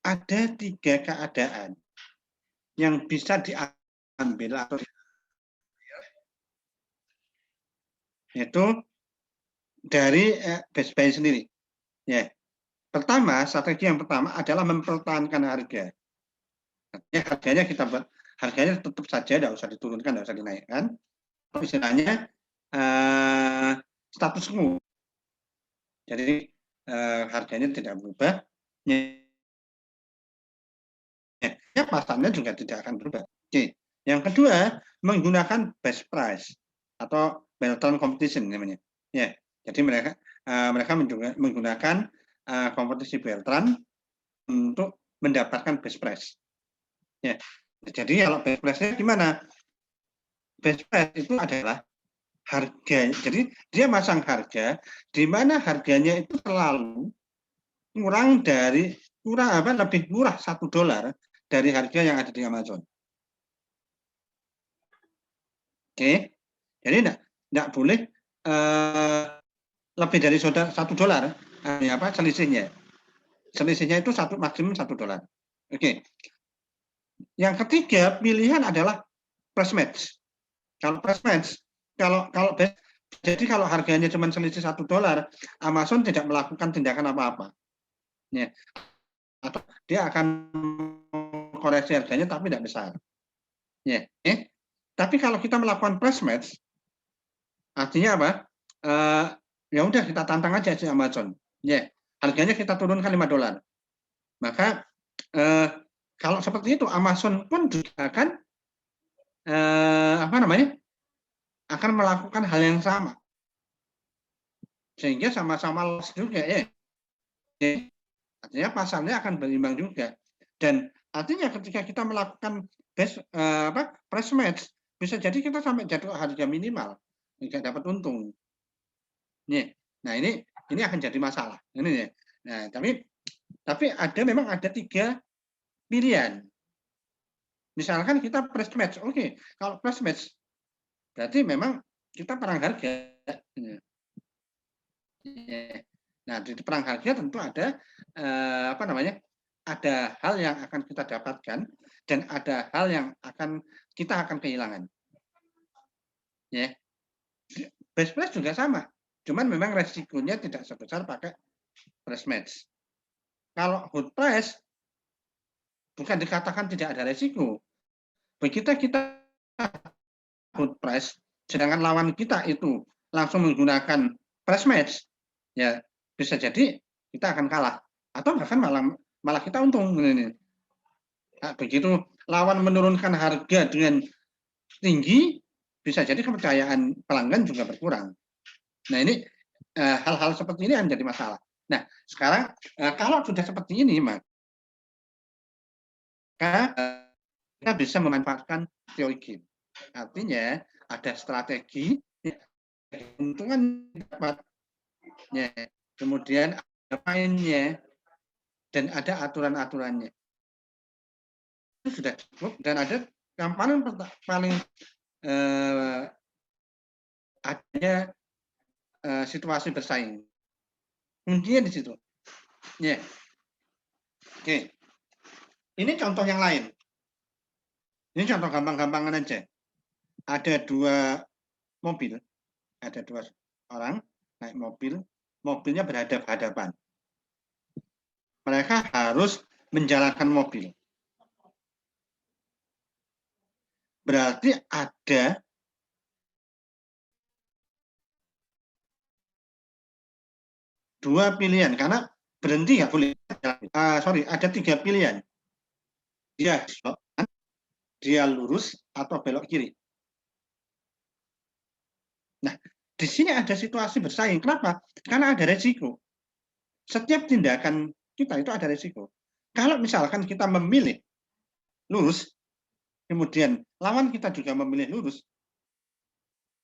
ada 3 keadaan yang bisa diambil atau yaitu dari BSBY sendiri. Ya. Pertama, strategi yang pertama adalah mempertahankan harga. Artinya harganya tetap saja, tidak usah diturunkan, tidak usah dinaikkan. Istilahnya status quo. Jadi harganya tidak berubah. Ya, pasarnya juga tidak akan berubah. Oke. Yang kedua, menggunakan best price atau Beltran competition namanya. Ya, jadi mereka menggunakan kompetisi Beltran untuk mendapatkan best price. Ya, jadi kalau best price-nya gimana? Best price itu adalah harga. Jadi dia masang harga di mana harganya itu selalu lebih murah $1 dari harga yang ada di Amazon. Oke, jadi tidak boleh lebih dari $1 selisihnya. Selisihnya itu maksimum $1. Oke. Yang ketiga pilihan adalah price match. Kalau price match, jadi kalau harganya cuma selisih $1, Amazon tidak melakukan tindakan apa-apa. Ya. Atau dia akan koreksi harganya tapi tidak besar. Ya. Tapi kalau kita melakukan price match, artinya apa? Ya udah kita tantang aja si Amazon. Ya, harganya kita turunkan $5. Maka kalau seperti itu Amazon pun juga akan akan melakukan hal yang sama. Sehingga sama-sama loss juga ya. Artinya pasarnya akan berimbang juga. Dan artinya ketika kita melakukan price match, bisa jadi kita sampai jatuh harga minimal, tidak dapat untung. Nah ini akan jadi masalah. Ini ya. Nah tapi memang ada 3 pilihan. Misalkan kita price match, oke. Kalau price match berarti memang kita perang harga. Nah di perang harga tentu ada ada hal yang akan kita dapatkan dan ada hal yang kita akan kehilangan. Ya, best price juga sama. Cuman memang resikonya tidak sebesar pakai price match. Kalau good price, bukan dikatakan tidak ada resiko. Begitu kita good price, sedangkan lawan kita itu langsung menggunakan price match, ya bisa jadi kita akan kalah. Atau bahkan malah kita untung. Nah, begitu lawan menurunkan harga dengan tinggi, bisa jadi kepercayaan pelanggan juga berkurang. Nah ini hal-hal seperti ini yang menjadi masalah. Nah sekarang kalau sudah seperti ini maka kita bisa memanfaatkan teori game. Artinya ada strategi, keuntungan dapat, kemudian ada mainnya dan ada aturan-aturannya. Itu sudah cukup dan ada yang paling adanya situasi bersaing. Kuncinya di situ. Ya. Oke. Ini contoh yang lain. Ini contoh gampang-gampangan aja. Ada 2 mobil, ada 2 orang naik mobil, mobilnya berhadap-hadapan. Mereka harus menjalankan mobil. Berarti ada dua pilihan karena berhenti nggak boleh. Ada 3 pilihan. Dia lurus atau belok kiri. Nah, di sini ada situasi bersaing. Kenapa? Karena ada resiko. Setiap tindakan kita itu ada resiko. Kalau misalkan kita memilih lurus, kemudian lawan kita juga memilih lurus,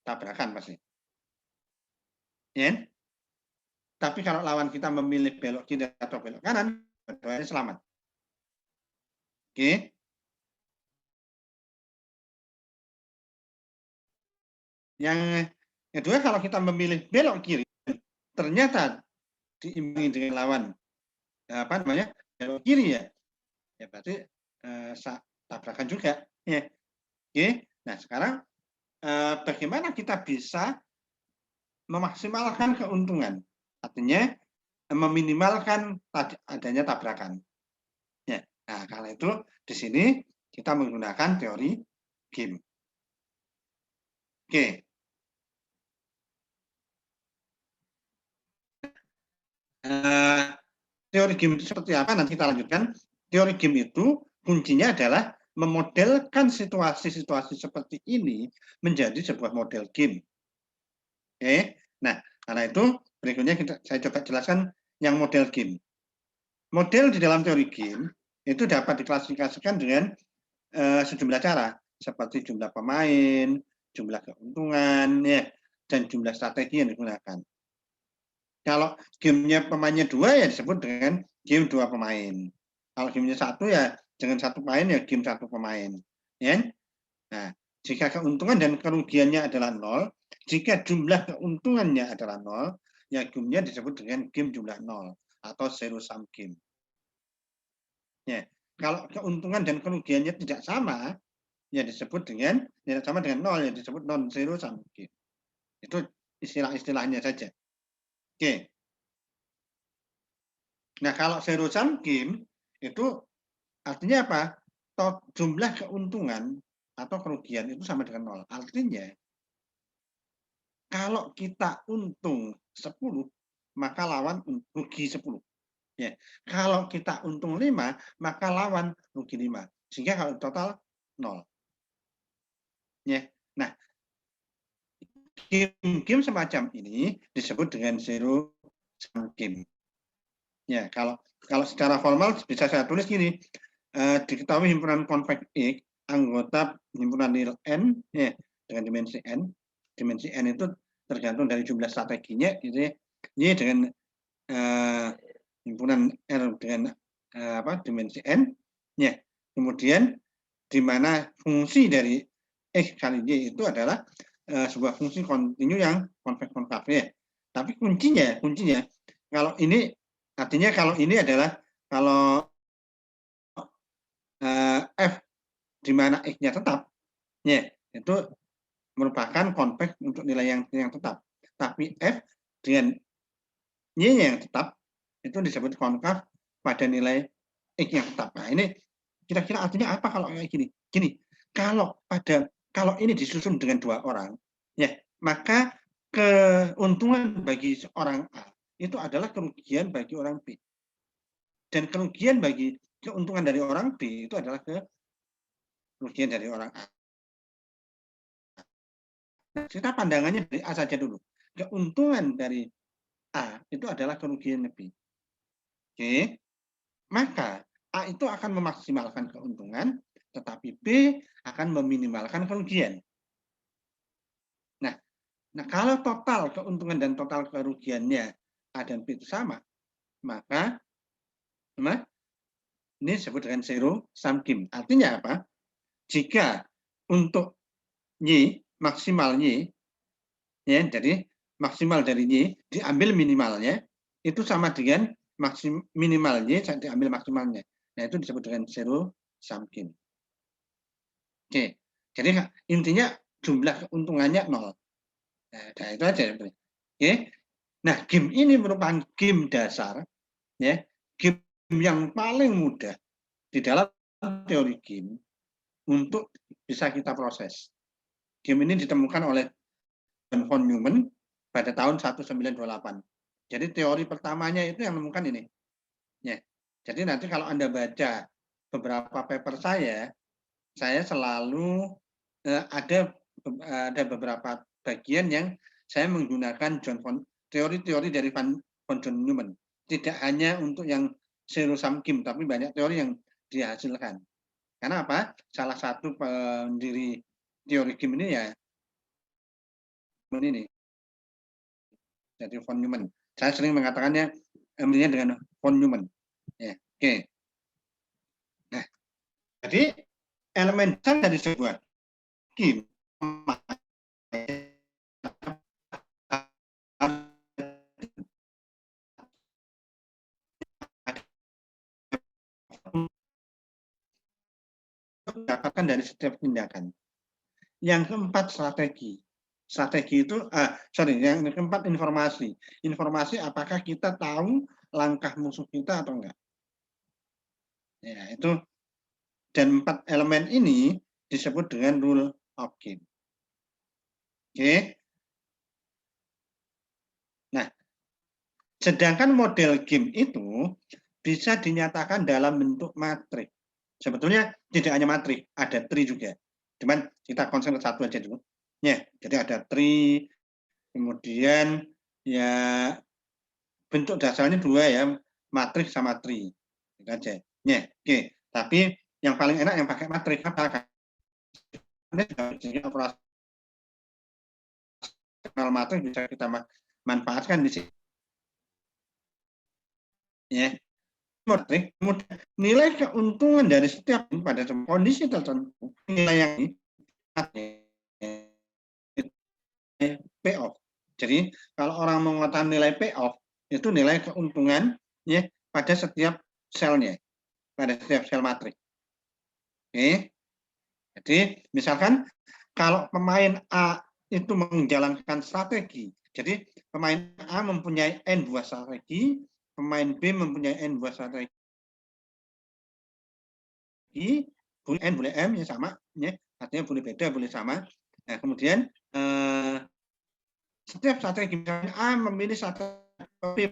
tabrakan pasti. Ya? Tapi kalau lawan kita memilih belok kiri atau belok kanan, dua-duanya selamat. Oke. Yang kedua, kalau kita memilih belok kiri, ternyata diimbangi dengan lawan belok kiri ya, ya berarti tabrakan juga. Ya. Oke. Nah sekarang bagaimana kita bisa memaksimalkan keuntungan, artinya meminimalkan adanya tabrakan. Ya. Nah karena itu di sini kita menggunakan teori game. Oke. Teori game itu seperti apa? Nanti kita lanjutkan. Teori game itu kuncinya adalah memodelkan situasi-situasi seperti ini menjadi sebuah model game. Oke. Nah, karena itu berikutnya saya coba jelaskan yang model game. Model di dalam teori game itu dapat diklasifikasikan dengan sejumlah cara, seperti jumlah pemain, jumlah keuntungan, ya, dan jumlah strategi yang digunakan. Kalau gamenya pemainnya 2 ya disebut dengan game 2 pemain. Kalau gamenya 1 ya dengan 1 pemain ya game 1 pemain. Ya. Nah, jika keuntungan dan kerugiannya adalah 0, jika jumlah keuntungannya adalah 0, ya gamenya disebut dengan game jumlah 0 atau zero sum game. Ya. Kalau keuntungan dan kerugiannya tidak sama, ya disebut dengan tidak sama dengan 0, ya disebut non zero sum game. Itu istilah-istilahnya saja. Oke. Nah, kalau zero sum game itu artinya apa? Jumlah keuntungan atau kerugian itu sama dengan 0. Artinya, kalau kita untung 10, maka lawan rugi 10. Ya. Kalau kita untung 5, maka lawan rugi 5. Sehingga kalau total 0. Ya. Nah, game-game semacam ini disebut dengan zero sum game. Ya, kalau secara formal bisa saya tulis gini, diketahui himpunan konveks X anggota himpunan nil n ya, dengan dimensi n. Dimensi n itu tergantung dari jumlah strateginya, gitu ya. Y dengan himpunan R dengan dimensi n, ya. Kemudian di mana fungsi dari X kali Y itu adalah sebuah fungsi kontinu yang konveks konkav ya. Tapi kuncinya kalau ini artinya kalau ini adalah kalau F di mana X-nya tetap, ya, itu merupakan konveks untuk nilai yang tetap. Tapi F dengan Y-nya yang tetap, itu disebut konkav pada nilai X yang tetap. Nah, ini kira-kira artinya apa kalau kayak gini? Gini, kalau ini disusun dengan 2 orang, ya, maka keuntungan bagi seorang A itu adalah kerugian bagi orang B. Dan kerugian bagi keuntungan dari orang B itu adalah kerugian dari orang A. Nah, kita pandangannya dari A saja dulu. Keuntungan dari A itu adalah kerugian B. Oke, maka A itu akan memaksimalkan keuntungan, tetapi B akan meminimalkan kerugian. Nah, kalau total keuntungan dan total kerugiannya A dan B itu sama, maka ini disebut dengan zero sum game. Artinya apa? Jika untuk Y, maksimal Y, ya, jadi maksimal dari Y diambil minimalnya, itu sama dengan minimal Y diambil maksimalnya. Nah, itu disebut dengan zero sum game. Oke, jadi intinya jumlah keuntungannya 0. Nah, itu aja. Oke. Nah, game ini merupakan game dasar, ya, game yang paling mudah di dalam teori game untuk bisa kita proses. Game ini ditemukan oleh John von Neumann pada tahun 1928. Jadi teori pertamanya itu yang menemukan ini. Ya. Jadi nanti kalau Anda baca beberapa paper saya selalu ada beberapa bagian yang saya menggunakan teori-teori dari von John Neumann. Tidak hanya untuk yang zero sum game, tapi banyak teori yang dihasilkan. Karena apa? Salah satu pendiri teori game ini ya ini. Jadi von Neumann. Saya sering mengatakannya dengan von Neumann. Ya, oke. Nah, jadi elemen dari sebuah game dapatkan dari setiap tindakan. Yang keempat, strategi. Strategi itu, yang keempat, informasi. Informasi apakah kita tahu langkah musuh kita atau enggak. Ya, itu. Dan 4 elemen ini disebut dengan rule of game. Oke. Nah, sedangkan model game itu bisa dinyatakan dalam bentuk matrik. Sebetulnya tidak hanya matrik, ada tree juga. Cuman kita konsen ke satu aja dulu. Ya, jadi ada tree, kemudian ya bentuk dasarnya dua ya, matrik sama tree. Itu aja. Ya, oke. Tapi yang paling enak yang pakai matrik apa? Karena operasional matrik bisa kita manfaatkan di sini. Ya, matrik, kemudian nilai keuntungan dari setiap pada kondisi tertentu, nilai yang payoff. Jadi kalau orang mengatakan nilai payoff itu nilai keuntungan ya pada setiap selnya, pada setiap sel matrik. Oke. Jadi misalkan kalau pemain A itu menjalankan strategi, jadi pemain A mempunyai N buah strategi, pemain B mempunyai N buah strategi, boleh N boleh M ya sama, ya artinya boleh beda boleh sama. Nah kemudian setiap strategi misalnya A memilih strategi,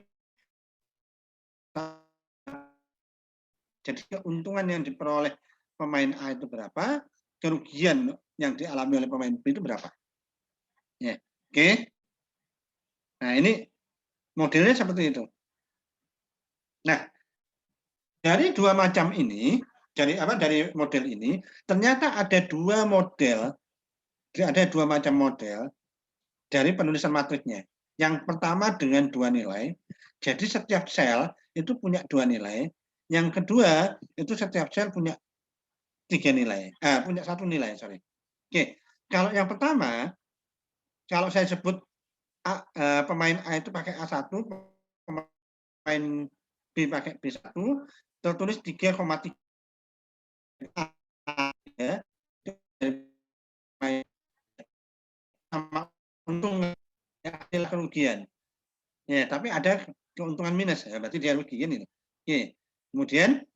jadi keuntungan yang diperoleh pemain A itu berapa, kerugian yang dialami oleh pemain B itu berapa. Ya, oke. Nah ini modelnya seperti itu. Nah dari dua macam ini, dari model ini ternyata ada dua macam model dari penulisan matriknya. Yang pertama dengan dua nilai, jadi setiap sel itu punya dua nilai. Yang kedua itu setiap sel punya tiga nilai, punya satu nilai, sorry. Oke, kalau yang pertama, kalau saya sebut pemain A itu pakai A1, pemain B pakai B1, tertulis 3,3 ya, sama untung ya, hasil kerugian. Ya, tapi ada keuntungan minus, ya, berarti dia rugi ini. Oke. Kemudian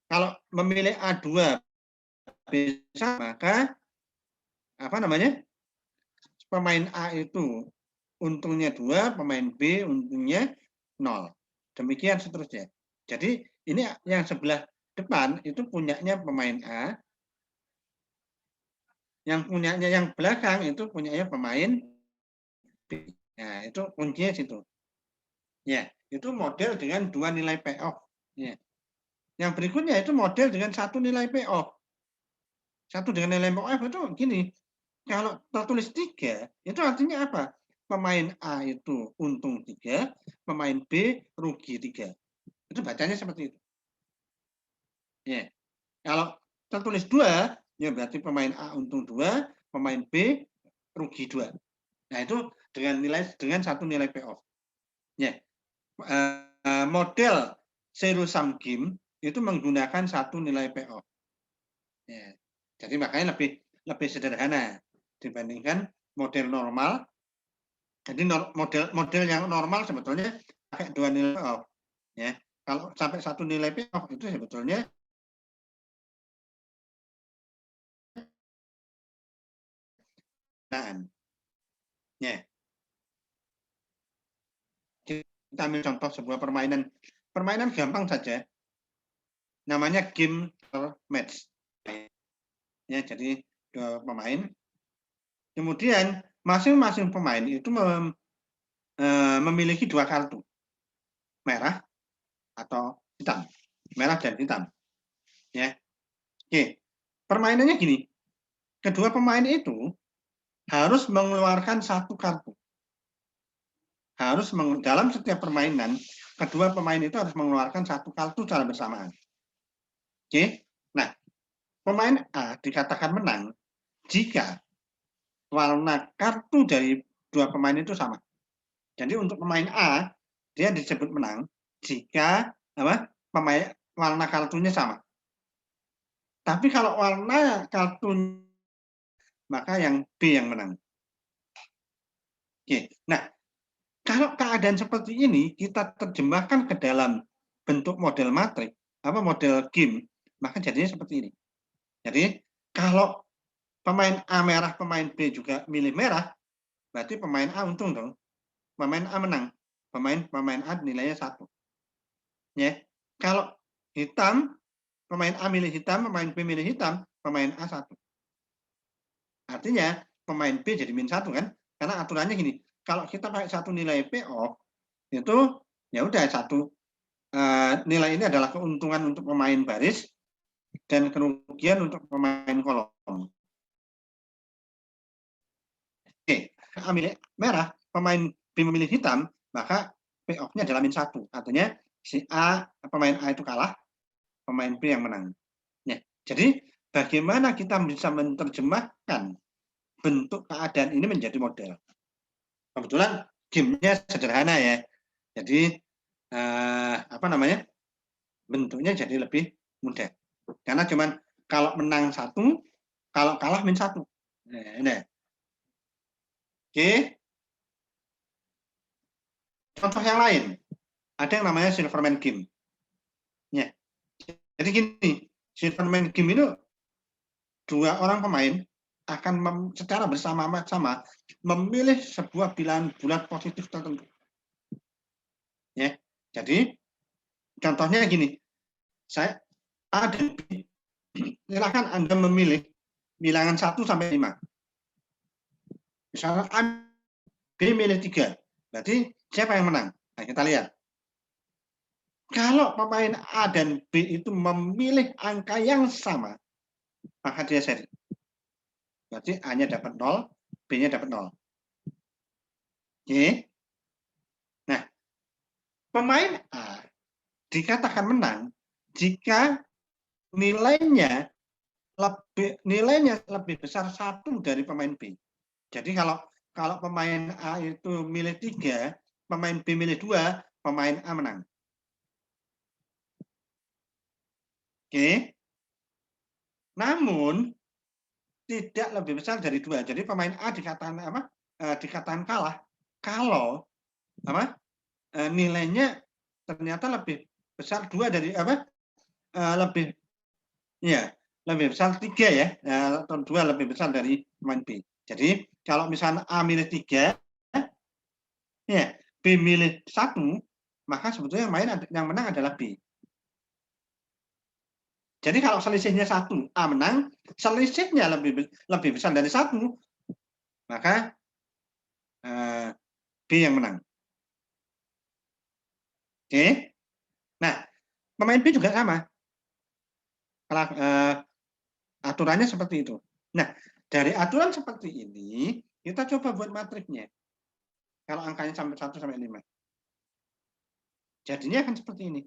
kalau memilih A2 bisa, maka apa namanya? Pemain A itu untungnya 2, pemain B untungnya 0. Demikian seterusnya. Jadi ini yang sebelah depan itu punyanya pemain A, yang punyanya yang belakang itu punyanya pemain B. Nah, itu kuncinya situ. Ya, itu model dengan dua nilai payoff. Ya. Yang berikutnya itu model dengan satu nilai payoff. Satu dengan nilai payoff itu gini, kalau tertulis 3, itu artinya apa? Pemain A itu untung 3, pemain B rugi 3. Itu bacanya seperti itu. Ya. Kalau tertulis 2, ya berarti pemain A untung 2, pemain B rugi 2. Nah, itu dengan satu nilai payoff. Ya. Model zero sum game itu menggunakan satu nilai payoff. Ya. Jadi makanya lebih sederhana dibandingkan model normal. Jadi model yang normal sebetulnya pakai dua nilai payoff. Ya. Kalau sampai satu nilai payoff itu sebetulnya ya. Kita ambil contoh sebuah permainan. Permainan gampang saja. Namanya game match. Ya, jadi dua pemain. Kemudian masing-masing pemain itu memiliki dua kartu. Merah atau hitam. Merah dan hitam. Ya. Oke. Permainannya gini. Kedua pemain itu harus mengeluarkan satu kartu. Dalam setiap permainan, kedua pemain itu harus mengeluarkan satu kartu secara bersamaan. Oke. Nah, pemain A dikatakan menang jika warna kartu dari dua pemain itu sama. Jadi untuk pemain A, dia disebut menang jika warna kartunya sama. Tapi kalau warna kartu, maka yang B yang menang. Oke. Nah, kalau keadaan seperti ini kita terjemahkan ke dalam bentuk model matrik, model game, maka jadinya seperti ini. Jadi kalau pemain A merah, pemain B juga milih merah, berarti pemain A untung dong. Pemain A menang. Pemain A nilainya 1. Ya. Kalau hitam, pemain A milih hitam, pemain B milih hitam, pemain A 1. Artinya pemain B jadi -1 kan? Karena aturannya gini, kalau kita pakai satu nilai payoff, itu ya udah satu nilai ini adalah keuntungan untuk pemain baris dan kerugian untuk pemain kolom. Oke, A milih merah, pemain B memilih hitam, maka payoff-nya adalah -1. Artinya si A, pemain A itu kalah, pemain B yang menang. Ya, jadi bagaimana kita bisa menerjemahkan bentuk keadaan ini menjadi model? Kebetulan gamenya sederhana ya, jadi bentuknya jadi lebih mudah. Karena cuman kalau menang 1, kalau kalah -1. Nah. Oke. Contoh yang lain, ada yang namanya Silverman Game. Ya. Jadi gini, Silverman Game itu 2 orang pemain akan secara bersama-sama memilih sebuah pilihan bulat positif tertentu. Ya. Jadi contohnya gini, saya A dan B, silakan Anda memilih bilangan 1 sampai 5. Misalnya A, B milih 3, berarti siapa yang menang? Nah, kita lihat. Kalau pemain A dan B itu memilih angka yang sama, maka dia seri. Berarti A-nya dapat 0, B-nya dapat 0. Oke. Nah, pemain A dikatakan menang jika nilainya lebih besar 1 dari pemain B. Jadi kalau pemain A itu milih 3, pemain B milih 2, pemain A menang. Oke. Namun tidak lebih besar dari 2. Jadi pemain A dikatakan kalah kalau nilainya ternyata lebih besar 2 dari lebih besar 3 ya, atau 2 lebih besar dari pemain B. Jadi kalau misalnya A milih 3, ya B milih 1, maka sebetulnya yang menang adalah B. Jadi kalau selisihnya 1, A menang, selisihnya lebih besar dari 1, maka B yang menang. Oke. Nah, pemain B juga sama. Aturannya seperti itu. Nah, dari aturan seperti ini, kita coba buat matriknya. Kalau angkanya sampai 1 sampai 5. Jadinya akan seperti ini.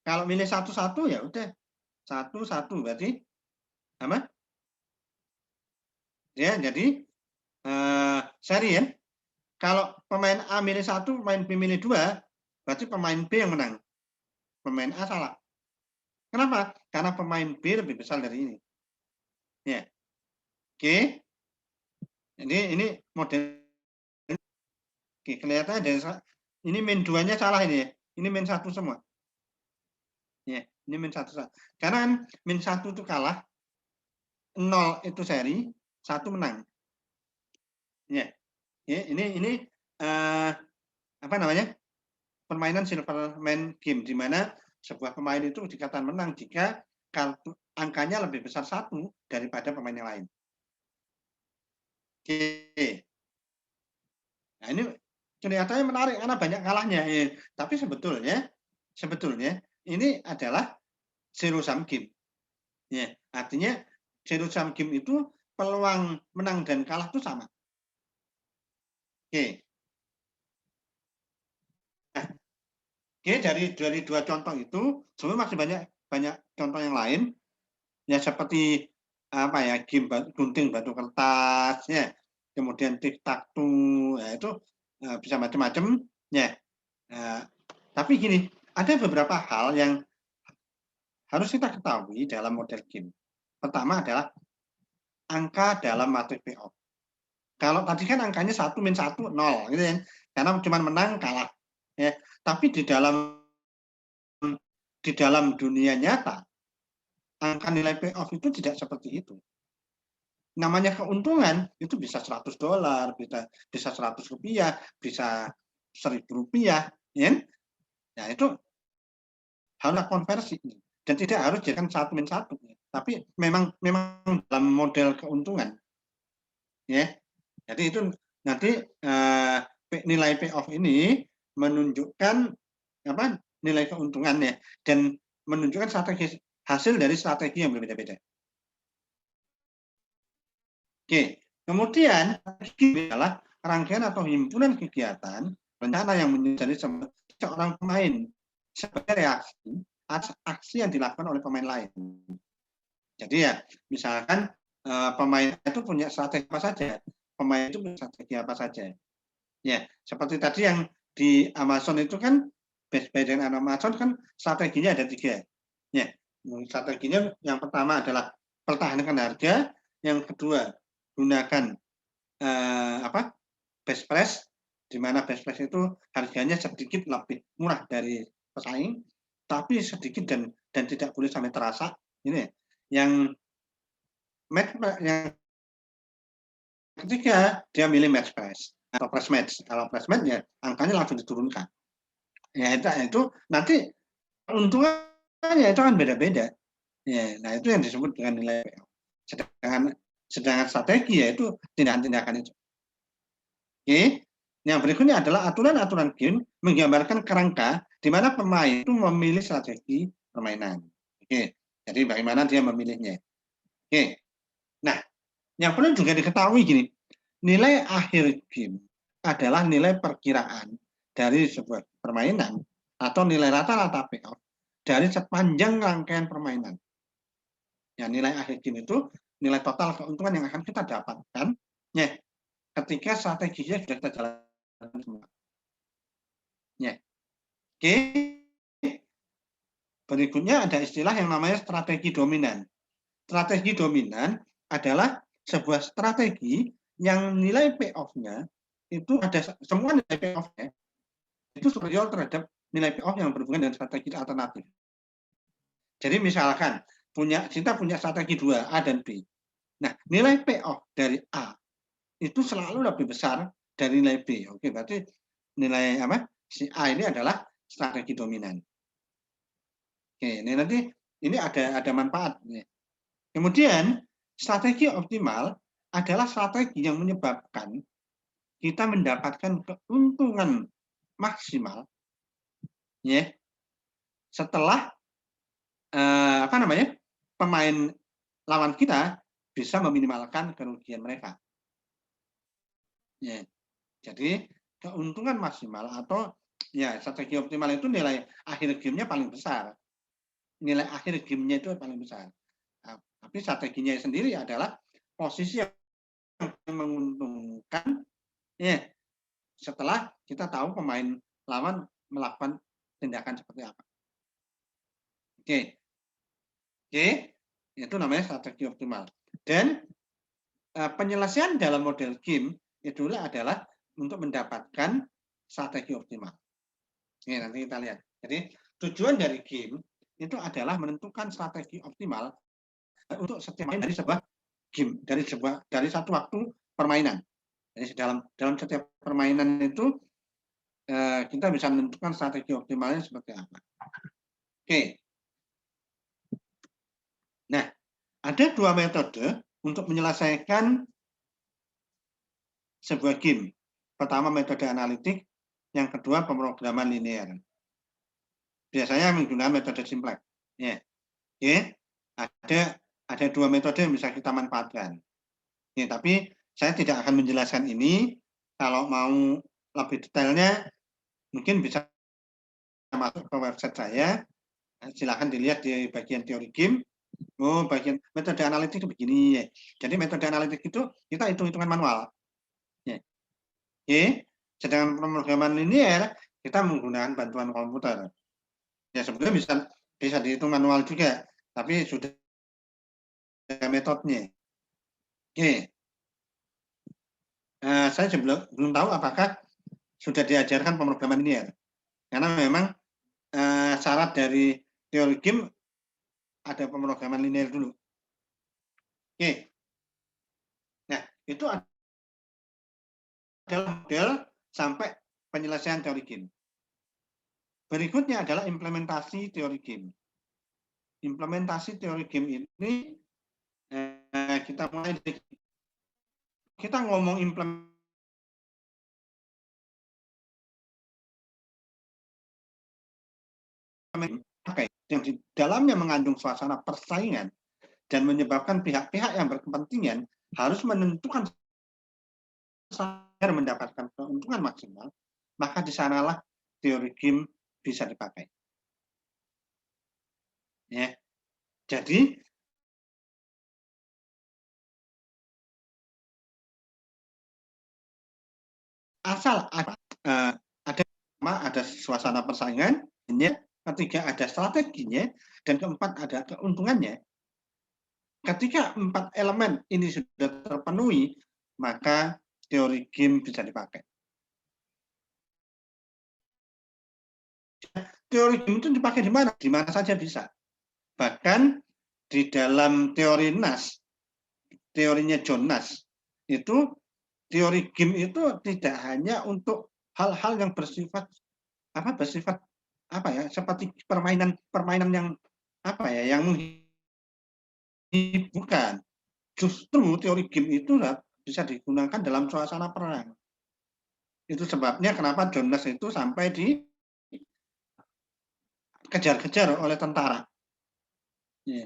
Kalau milih 1, 1 ya udah. 1, 1 berarti apa? Ya, jadi seri ya. Kalau pemain A milih 1, pemain B milih 2, berarti pemain B yang menang. Pemain A salah. Kenapa? Karena pemain B lebih besar dari ini. Ya. Oke. Jadi ini model. Oke, kelihatan dari ini min 2-nya salah ini ya. Ini min 1 semua. Ya, ini min 1 salah. Karena min 1 itu kalah, 0 itu seri, 1 menang. Ya. Ya, ini permainan Silverman Game, di mana sebuah pemain itu dikatakan menang jika angkanya lebih besar 1 daripada pemain yang lain. Oke. Nah, ini kelihatannya menarik karena banyak kalahnya. Tapi sebetulnya ini adalah zero sum game. Ya, artinya zero sum game itu peluang menang dan kalah itu sama. Oke. Nah, dari 2 contoh itu, sebenarnya masih banyak contoh yang lain. Ya seperti game gunting batu kertas, ya. Kemudian tic-tac-toe, ya itu bisa macam-macam, ya. Tapi gini, ada beberapa hal yang harus kita ketahui dalam model game. Pertama adalah angka dalam matriks payoff. Kalau tadi kan angkanya 1 min 1, 0 gitu ya. Karena cuma menang kalah. Ya. Tapi di dalam dunia nyata, angka nilai payoff itu tidak seperti itu. Namanya keuntungan itu bisa $100, bisa Rp100, bisa Rp1.000, ya. Nah, itu harus konversi dan tidak harus jadikan 1 min 1, tapi memang dalam model keuntungan. Ya. Jadi itu nanti nilai payoff ini menunjukkan apa? Nilai keuntungannya dan menunjukkan strategi hasil dari strategi yang berbeda-beda. Oke, kemudian adalah rangkaian atau himpunan kegiatan rencana yang menjadi seorang pemain sebagai reaksi atas aksi yang dilakukan oleh pemain lain. Jadi ya, misalkan pemain itu punya strategi apa saja, pemain itu punya strategi apa saja. Ya, seperti tadi yang di Amazon itu kan, Best Buy dan Amazon kan strateginya ada 3. Ya, strateginya yang pertama adalah pertahankan harga, yang kedua gunakan best price, di mana best price itu harganya sedikit lebih murah dari pesaing, tapi sedikit dan tidak boleh sampai terasa. Ini yang ketiga dia milih match price atau price match. Kalau price match ya angkanya langsung diturunkan. Ya itu nanti keuntungannya itu kan beda-beda. Ya, nah itu yang disebut dengan nilai payoff. Sedangkan strategi yaitu tindakan-tindakan itu. Oke. Yang berikutnya adalah aturan-aturan game menggambarkan kerangka di mana pemain itu memilih strategi permainan. Oke. Jadi bagaimana dia memilihnya. Oke. Nah, yang perlu juga diketahui gini, nilai akhir game adalah nilai perkiraan dari sebuah permainan atau nilai rata-rata payoff dari sepanjang rangkaian permainan. Ya, nilai akhir game itu nilai total keuntungan yang akan kita dapatkan ya, ketika strateginya sudah kita jalankan semua. Ya. Oke. Berikutnya ada istilah yang namanya strategi dominan. Strategi dominan adalah sebuah strategi yang nilai payoff-nya itu ada semua nilai payoff-nya itu superior terhadap nilai payoff yang berhubungan dengan strategi alternatif. Jadi misalkan kita punya strategi 2, A dan B. Nah, nilai payoff dari A itu selalu lebih besar dari nilai B. Oke, berarti nilai si A ini adalah strategi dominan. Oke, ini nanti ini ada manfaatnya. Kemudian strategi optimal adalah strategi yang menyebabkan kita mendapatkan keuntungan maksimal ya setelah pemain lawan kita bisa meminimalkan kerugian mereka. Ya. Jadi keuntungan maksimal atau ya strategi optimal itu nilai akhir gamenya paling besar. Nilai akhir gamenya itu paling besar. Nah, tapi strateginya sendiri adalah posisi yang menguntungkan ya setelah kita tahu pemain lawan melakukan tindakan seperti apa. Oke. Oke, itu namanya strategi optimal. Dan penyelesaian dalam model game itulah adalah untuk mendapatkan strategi optimal. Ini nanti kita lihat. Jadi tujuan dari game itu adalah menentukan strategi optimal untuk setiap main dari sebuah game, dari satu waktu permainan. Jadi dalam setiap permainan itu kita bisa menentukan strategi optimalnya seperti apa. Oke. Nah, ada 2 metode untuk menyelesaikan sebuah game. Pertama metode analitik, yang kedua pemrograman linear. Biasanya menggunakan metode simplex. Ya. Oke. Ada 2 metode yang bisa kita manfaatkan. Ya, tapi saya tidak akan menjelaskan ini. Kalau mau lebih detailnya, mungkin bisa masuk ke website saya. Silahkan dilihat di bagian teori game. Oh, bagian metode analitik itu begini. Ya. Jadi metode analitik itu kita hitung-hitungan manual. Ya. Oke. Sedangkan pemrograman linear kita menggunakan bantuan komputer. Ya sebenarnya bisa dihitung manual juga, tapi sudah ada metodenya. Oke. Saya belum tahu apakah sudah diajarkan pemrograman linear. Karena memang syarat dari teori game ada pemrograman linear dulu. Oke. Nah, itu adalah model sampai penyelesaian teori game. Berikutnya adalah implementasi teori game. Implementasi teori game ini kita mulai dari kita ngomong implementasi yang di dalamnya mengandung suasana persaingan dan menyebabkan pihak-pihak yang berkepentingan harus menentukan agar mendapatkan keuntungan maksimal, maka di sanalah teori game bisa dipakai. Ya. Jadi asal ada suasana persaingan, ketiga ada strateginya, dan keempat ada keuntungannya. Ketika 4 elemen ini sudah terpenuhi, maka teori game bisa dipakai. Teori game itu dipakai di mana? Di mana saja bisa. Bahkan di dalam teori NAS, teorinya John Nash, itu teori game itu tidak hanya untuk hal-hal yang bersifat seperti permainan yang yang bukan. Justru teori game itu bisa digunakan dalam suasana perang. Itu sebabnya kenapa John Nash itu sampai dikejar-kejar oleh tentara. Ya.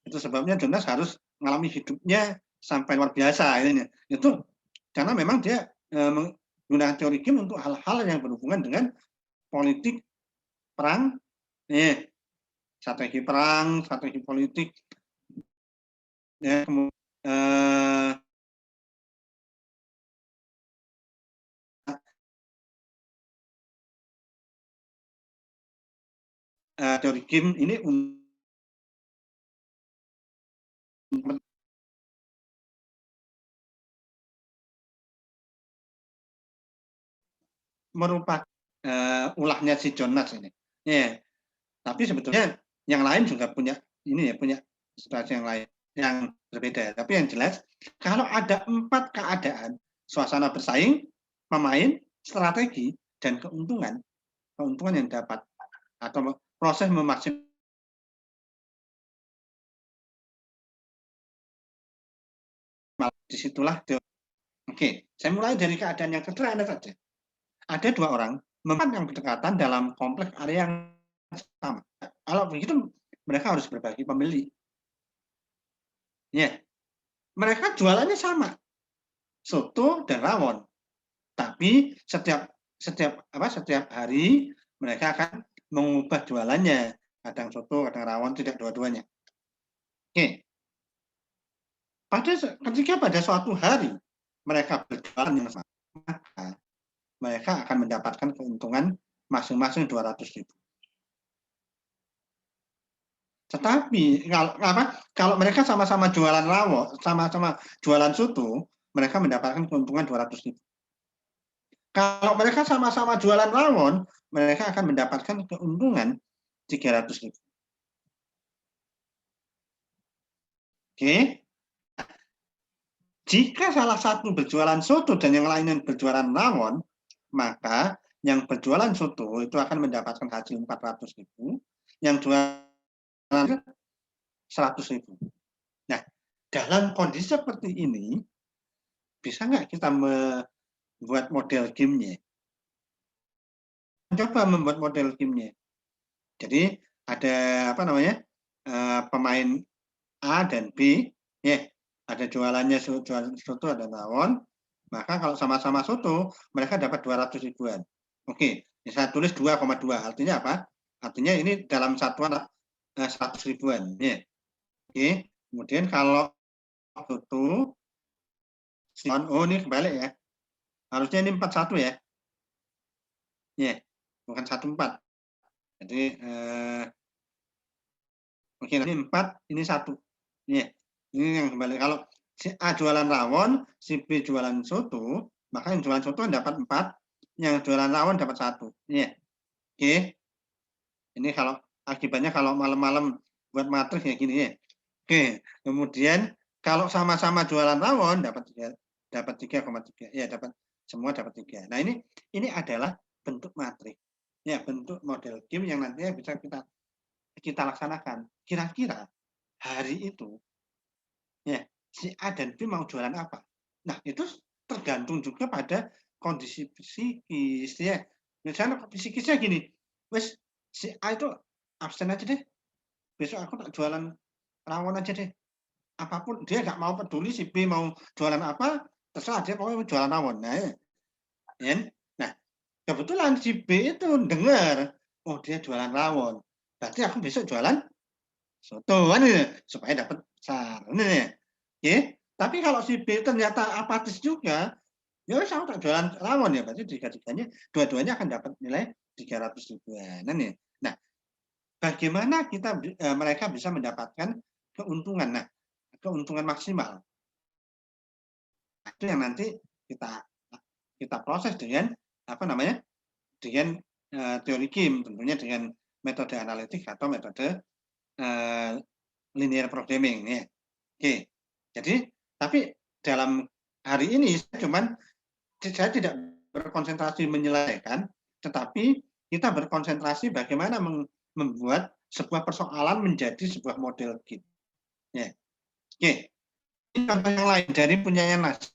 Itu sebabnya John Nash harus mengalami hidupnya sampai luar biasa. Itu karena memang dia menggunakan teori game untuk hal-hal yang berhubungan dengan politik, perang, strategi perang, strategi politik, ya, teori game ini merupakan ulahnya si John Nash ini. Ya. Tapi sebetulnya yang lain juga punya situasi yang lain yang berbeda. Tapi yang jelas kalau ada 4 keadaan, suasana bersaing, pemain, strategi, dan keuntungan yang dapat atau proses memaksimalkan, disitulah teori. Oke, saya mulai dari keadaan yang sederhana saja. Ada 2 orang yang berdekatan dalam kompleks area yang sama. Kalau begitu mereka harus berbagi pembeli. Ya, mereka jualannya sama, soto dan rawon. Tapi setiap hari mereka akan mengubah jualannya, kadang soto, kadang rawon, tidak dua-duanya. Oke. Ketika pada suatu hari mereka berjualan yang sama, maka mereka akan mendapatkan keuntungan masing-masing 200.000. Tetapi kalau mereka sama-sama jualan rawon, sama-sama jualan soto, mereka mendapatkan keuntungan 200.000. Kalau mereka sama-sama jualan rawon, mereka akan mendapatkan keuntungan 300.000. Oke. Jika salah satu berjualan soto dan yang lainnya berjualan rawon, maka yang berjualan soto itu akan mendapatkan hasil 400.000, yang jualan 100.000. Nah, dalam kondisi seperti ini, bisa nggak kita membuat model gamenya? Coba membuat model gamenya. Jadi ada pemain A dan B, ada jualannya soto, ada rawon, maka kalau sama-sama soto, mereka dapat 200.000-an. Oke, saya tulis 2,2, artinya apa? Artinya ini dalam satuan 100.000-an. Oke, kemudian kalau soto, ini kebalik ya. Harusnya ini 41 ya. Bukan 14. Jadi oke, ini 4, ini 1. Ya, ini yang kembali. Kalau si A jualan rawon, si B jualan soto, maka yang jualan soto dapat 4, yang jualan rawon dapat 1. Ya. Oke. Ini kalau akibatnya kalau malam-malam buat matris ya gini ya. Oke, kemudian kalau sama-sama jualan rawon dapat 3,3. Ya, semua dapat 3. Nah, ini adalah bentuk matrik. Ya, bentuk model game yang nantinya bisa kita laksanakan. Kira-kira hari itu ya si A dan B mau jualan apa? Nah, itu tergantung juga pada kondisi psikis ya. Misalnya psikisnya gini, wes si A itu absen aja deh. Besok aku tak jualan rawon aja deh. Apapun dia nggak mau peduli si B mau jualan apa, terserah dia pokoknya mau jualan rawon. Nah, ya. Nah, kebetulan si B itu dengar, oh dia jualan rawon. Berarti aku besok jualan soto kan ya, supaya dapat besar. Ini ya. Oke. Tapi kalau si B ternyata apatis juga, ya wes aku tak jualan rawon ya, berarti tiga-tiganya dua-duanya akan dapat nilai 300 ribuan. Nah, nah, bagaimana mereka bisa mendapatkan keuntungan? Nah, keuntungan maksimal itu yang nanti kita proses dengan apa namanya? Dengan teori Kim, tentunya dengan metode analitik atau metode linear programming ya. Oke. Jadi tapi dalam hari ini saya tidak berkonsentrasi menyelesaikan, tetapi kita berkonsentrasi bagaimana membuat sebuah persoalan menjadi sebuah model game. Ya. Oke. Ini contoh yang lain dari punyanya Nas.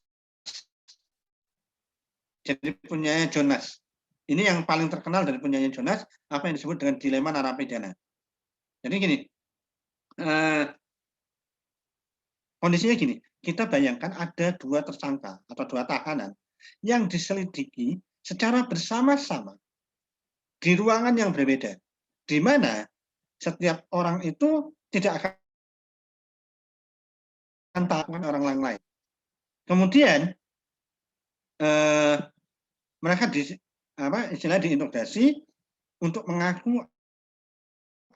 Jadi punyanya Jonas. Ini yang paling terkenal dari punyanya Jonas, apa yang disebut dengan dilema narapidana. Jadi gini, kondisinya gini, kita bayangkan ada 2 tersangka atau 2 tahanan yang diselidiki secara bersama-sama di ruangan yang berbeda, di mana setiap orang itu tidak akan tahu orang lain. Kemudian mereka istilah diinterogasi untuk mengaku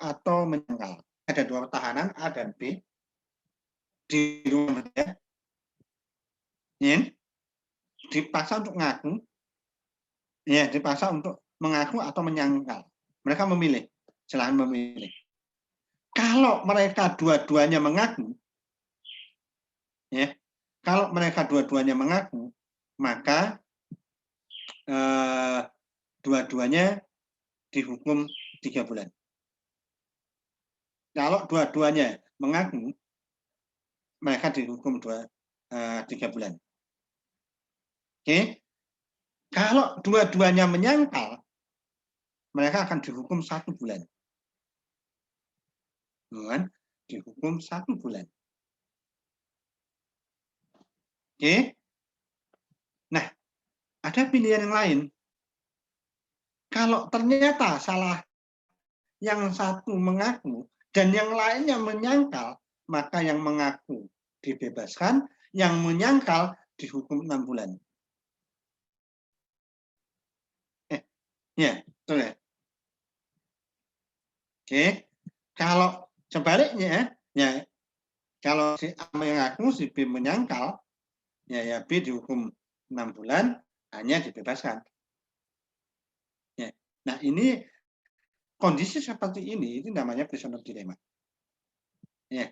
atau menyangkal. Ada 2 tahanan A dan B di ruangan berbeda, ya, dipaksa untuk mengaku, ya, dipaksa untuk mengaku atau menyangkal. Mereka memilih, silahkan memilih. Kalau mereka dua-duanya mengaku, ya, kalau mereka dua-duanya mengaku, maka dua-duanya dihukum 3 bulan. Kalau dua-duanya mengaku, mereka dihukum 3 bulan. Oke, kalau dua-duanya menyangkal, mereka akan dihukum 1 bulan. Dihukum 1 bulan. Oke. Nah, ada pilihan yang lain. Kalau ternyata salah yang satu mengaku dan yang lainnya menyangkal, maka yang mengaku dibebaskan, yang menyangkal dihukum 6 bulan. Ya, betul ya. Oke. Kalau sebaliknya, ya kalau si A mengaku, si B menyangkal, ya B dihukum 6 bulan, hanya dibebaskan. Ya. Nah, ini kondisi seperti ini itu namanya prisoner dilemma. Ya.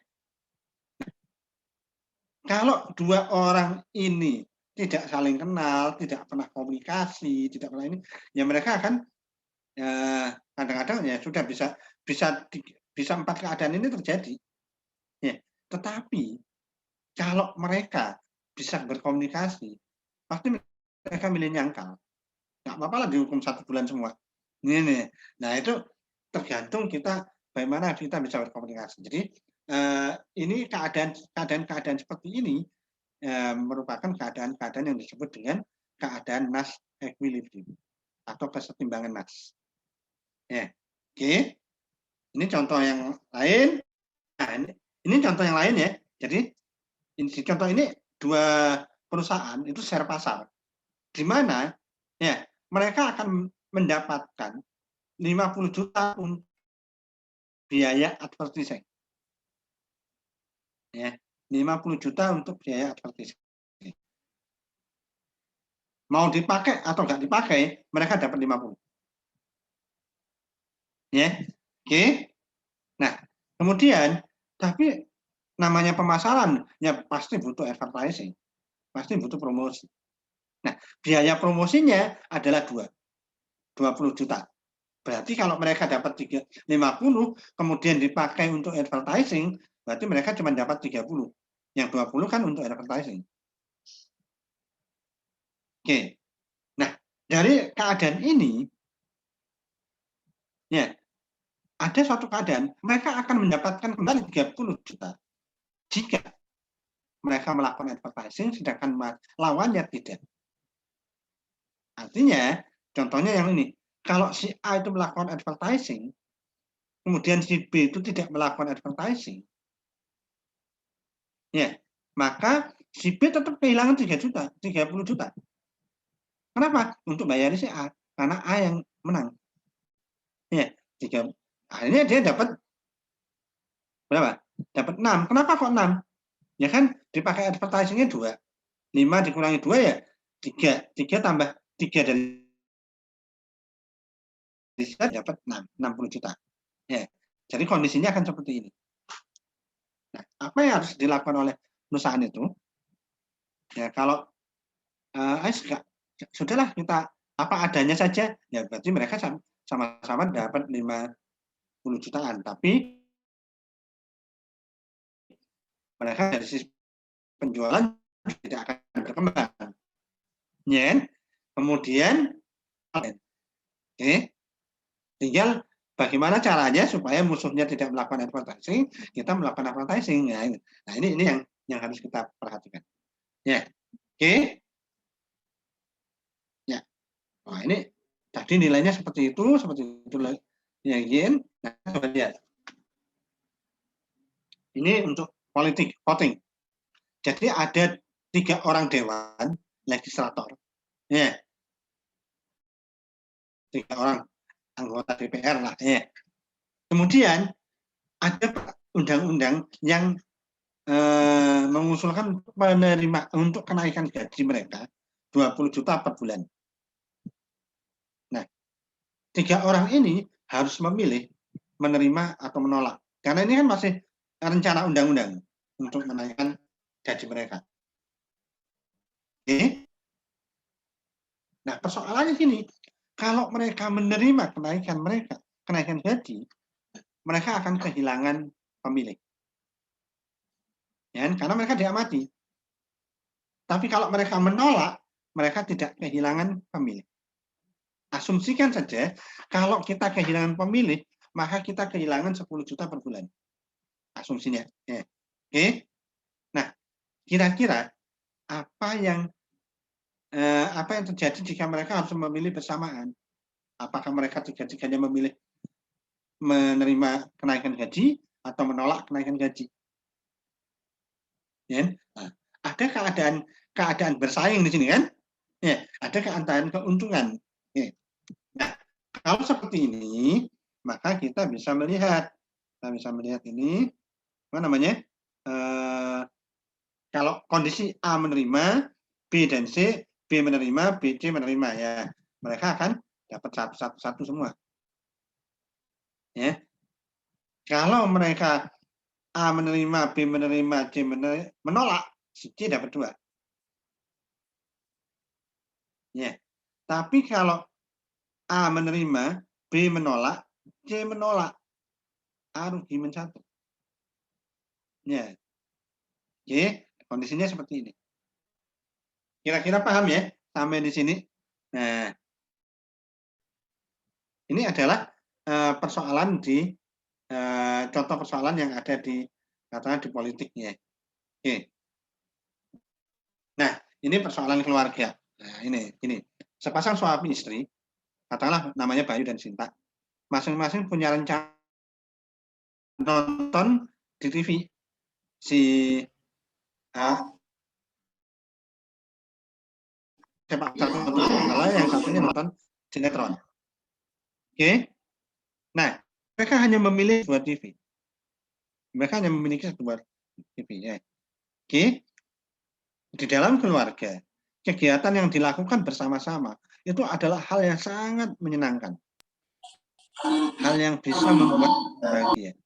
Kalau 2 orang ini tidak saling kenal, tidak pernah komunikasi, tidak pernah ini, ya mereka akan kadang-kadang ya sudah bisa 4 keadaan ini terjadi. Ya. Tetapi kalau mereka bisa berkomunikasi, pasti mereka milih nyangkal. Nggak apa-apa lah dihukum 1 bulan semua. Ini. Nah, itu tergantung kita bagaimana kita bisa berkomunikasi. Jadi ini keadaan seperti ini merupakan keadaan-keadaan yang disebut dengan keadaan Nash equilibrium atau kesetimbangan Nash. Ya, oke. Ini contoh yang lain. Nah, ini contoh yang lain ya. Jadi contoh ini 2 perusahaan itu share pasar, di mana ya mereka akan mendapatkan 50 juta untuk biaya advertising. Ya, 50 juta untuk biaya advertising. Mau dipakai atau nggak dipakai, mereka dapat 50. Ya, oke. Nah, kemudian, tapi namanya pemasaran, ya pasti butuh advertising, pasti butuh promosi. Nah, biaya promosinya adalah 20 juta. Berarti kalau mereka dapat 50, kemudian dipakai untuk advertising, berarti mereka cuma dapat 30. Yang 20 kan untuk advertising. Oke. Nah, dari keadaan ini, ya, ada suatu keadaan, mereka akan mendapatkan kembali 30 juta. Jika mereka melakukan advertising, sedangkan lawannya tidak. Artinya, contohnya yang ini, kalau si A itu melakukan advertising, kemudian si B itu tidak melakukan advertising, ya, maka si B tetap kehilangan 3 juta, 30 juta. Kenapa? Untuk bayar si A, karena A yang menang. Ya, akhirnya dia dapat berapa? Dapat 6. Kenapa kok 6? Ya kan dipakai advertisingnya 2. 5 dikurangi 2 ya 3. 3 tambah 3 dari saya dapat 60 juta. Ya. Jadi kondisinya akan seperti ini. Nah, apa yang harus dilakukan oleh perusahaan itu? Ya, kalau sudahlah kita apa adanya saja, ya berarti mereka sama-sama dapat 50 jutaan. Tapi mereka dari sisi penjualan tidak akan berkembang. Ya. Kemudian, tinggal bagaimana caranya supaya musuhnya tidak melakukan advertising, kita melakukan advertising. Nah, ini yang harus kita perhatikan. Ya, oke. Ya, nah ini tadi nilainya seperti itu yang ingin. Nah, coba lihat. Ini untuk politik voting. Jadi ada 3 orang dewan legislator. Ya, 3 orang anggota DPR lah. Ya. Kemudian ada undang-undang yang mengusulkan menerima untuk kenaikan gaji mereka 20 juta per bulan. Nah, 3 orang ini harus memilih menerima atau menolak. Karena ini kan masih rencana undang-undang untuk menaikkan gaji mereka. Oke. Nah, persoalannya gini, kalau mereka menerima kenaikan gaji, mereka akan kehilangan pemilih. Ya, karena mereka diamati. Tapi kalau mereka menolak, mereka tidak kehilangan pemilih. Asumsikan saja, kalau kita kehilangan pemilih, maka kita kehilangan 10 juta per bulan. Asumsinya. Ya. Oke. Nah, kira-kira apa yang terjadi jika mereka harus memilih bersamaan? Apakah mereka tiga-tiganya memilih menerima kenaikan gaji atau menolak kenaikan gaji? Ya. Nah, ada keadaan bersaing di sini kan? Ya, ada keadaan keuntungan. Ya. Nah, kalau seperti ini, maka kita bisa melihat ini apa namanya? Kalau kondisi A menerima, B dan C, B menerima, B, C menerima ya, mereka akan dapat satu semua. Ya. Kalau mereka A menerima, B menerima, C menolak, C dapat 2. Ya. Tapi kalau A menerima, B menolak, C menolak, A rugi -1. Ya. Oke, kondisinya seperti ini. Kira-kira paham ya sampai di sini? Nah, ini adalah persoalan contoh persoalan yang ada di katakan di politiknya. Oke. Nah, ini persoalan keluarga. Nah, ini sepasang suami istri, katakanlah namanya Bayu dan Sinta, masing-masing punya rencana nonton di TV si sepak takraw, yang satunya nonton sinetron. Oke. Mereka hanya memilih sebuah TV. Mereka hanya memiliki sebuah TV. Ya. Oke. Di dalam keluarga, kegiatan yang dilakukan bersama-sama itu adalah hal yang sangat menyenangkan. Hal yang bisa membuat bahagia.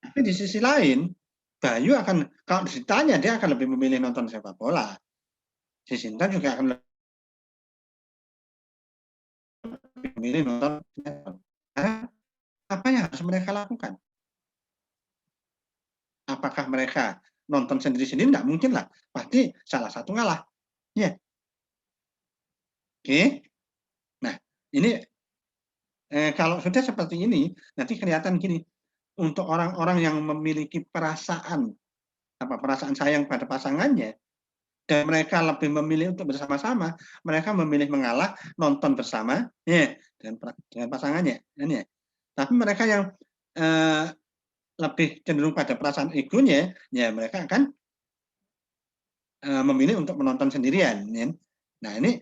Tapi di sisi lain, Bayu akan, kalau ditanya, dia akan lebih memilih nonton sepak bola. Si Sinta juga akan lebih memilih nonton sinetron. Apa yang harus mereka lakukan? Apakah mereka nonton sendiri-sendiri? Nggak mungkin lah. Pasti salah satu ngalah. Ya. Oke. Nah, ini kalau sudah seperti ini, nanti kelihatan gini. Untuk orang-orang yang memiliki perasaan sayang pada pasangannya, dan mereka lebih memilih untuk bersama-sama, mereka memilih mengalah, nonton bersama, ya, dengan pasangannya. Ya. Tapi mereka yang lebih cenderung pada perasaan egonya, ya mereka akan memilih untuk menonton sendirian. Ya. Nah ini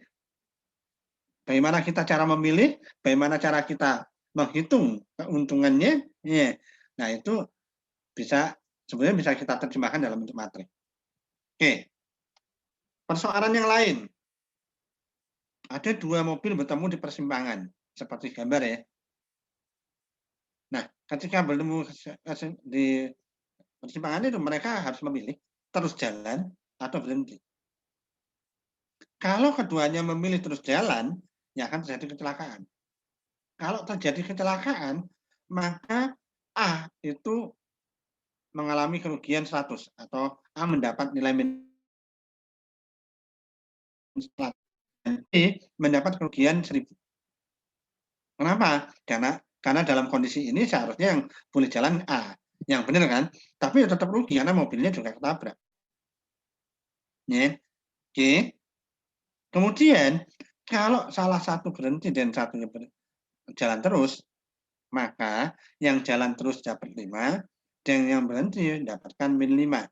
bagaimana kita cara memilih, bagaimana cara kita menghitung keuntungannya, ya. Nah itu sebenarnya bisa kita terjemahkan dalam bentuk materi. Oke, persoalan yang lain. Ada dua mobil bertemu di persimpangan, seperti gambar ya. Nah, ketika bertemu di persimpangan itu, mereka harus memilih terus jalan atau berhenti. Kalau keduanya memilih terus jalan, ya akan terjadi kecelakaan. Kalau terjadi kecelakaan, maka A itu mengalami kerugian 100 atau A mendapat nilai minus, dan B mendapat kerugian 1000. Kenapa? Karena dalam kondisi ini seharusnya yang boleh jalan A, yang benar kan? Tapi tetap rugi karena mobilnya juga ketabrak. Ya. Oke. Kemudian kalau salah satu berhenti dan satunya jalan terus, maka yang jalan terus dapat 5 dan yang berhenti mendapatkan min 5.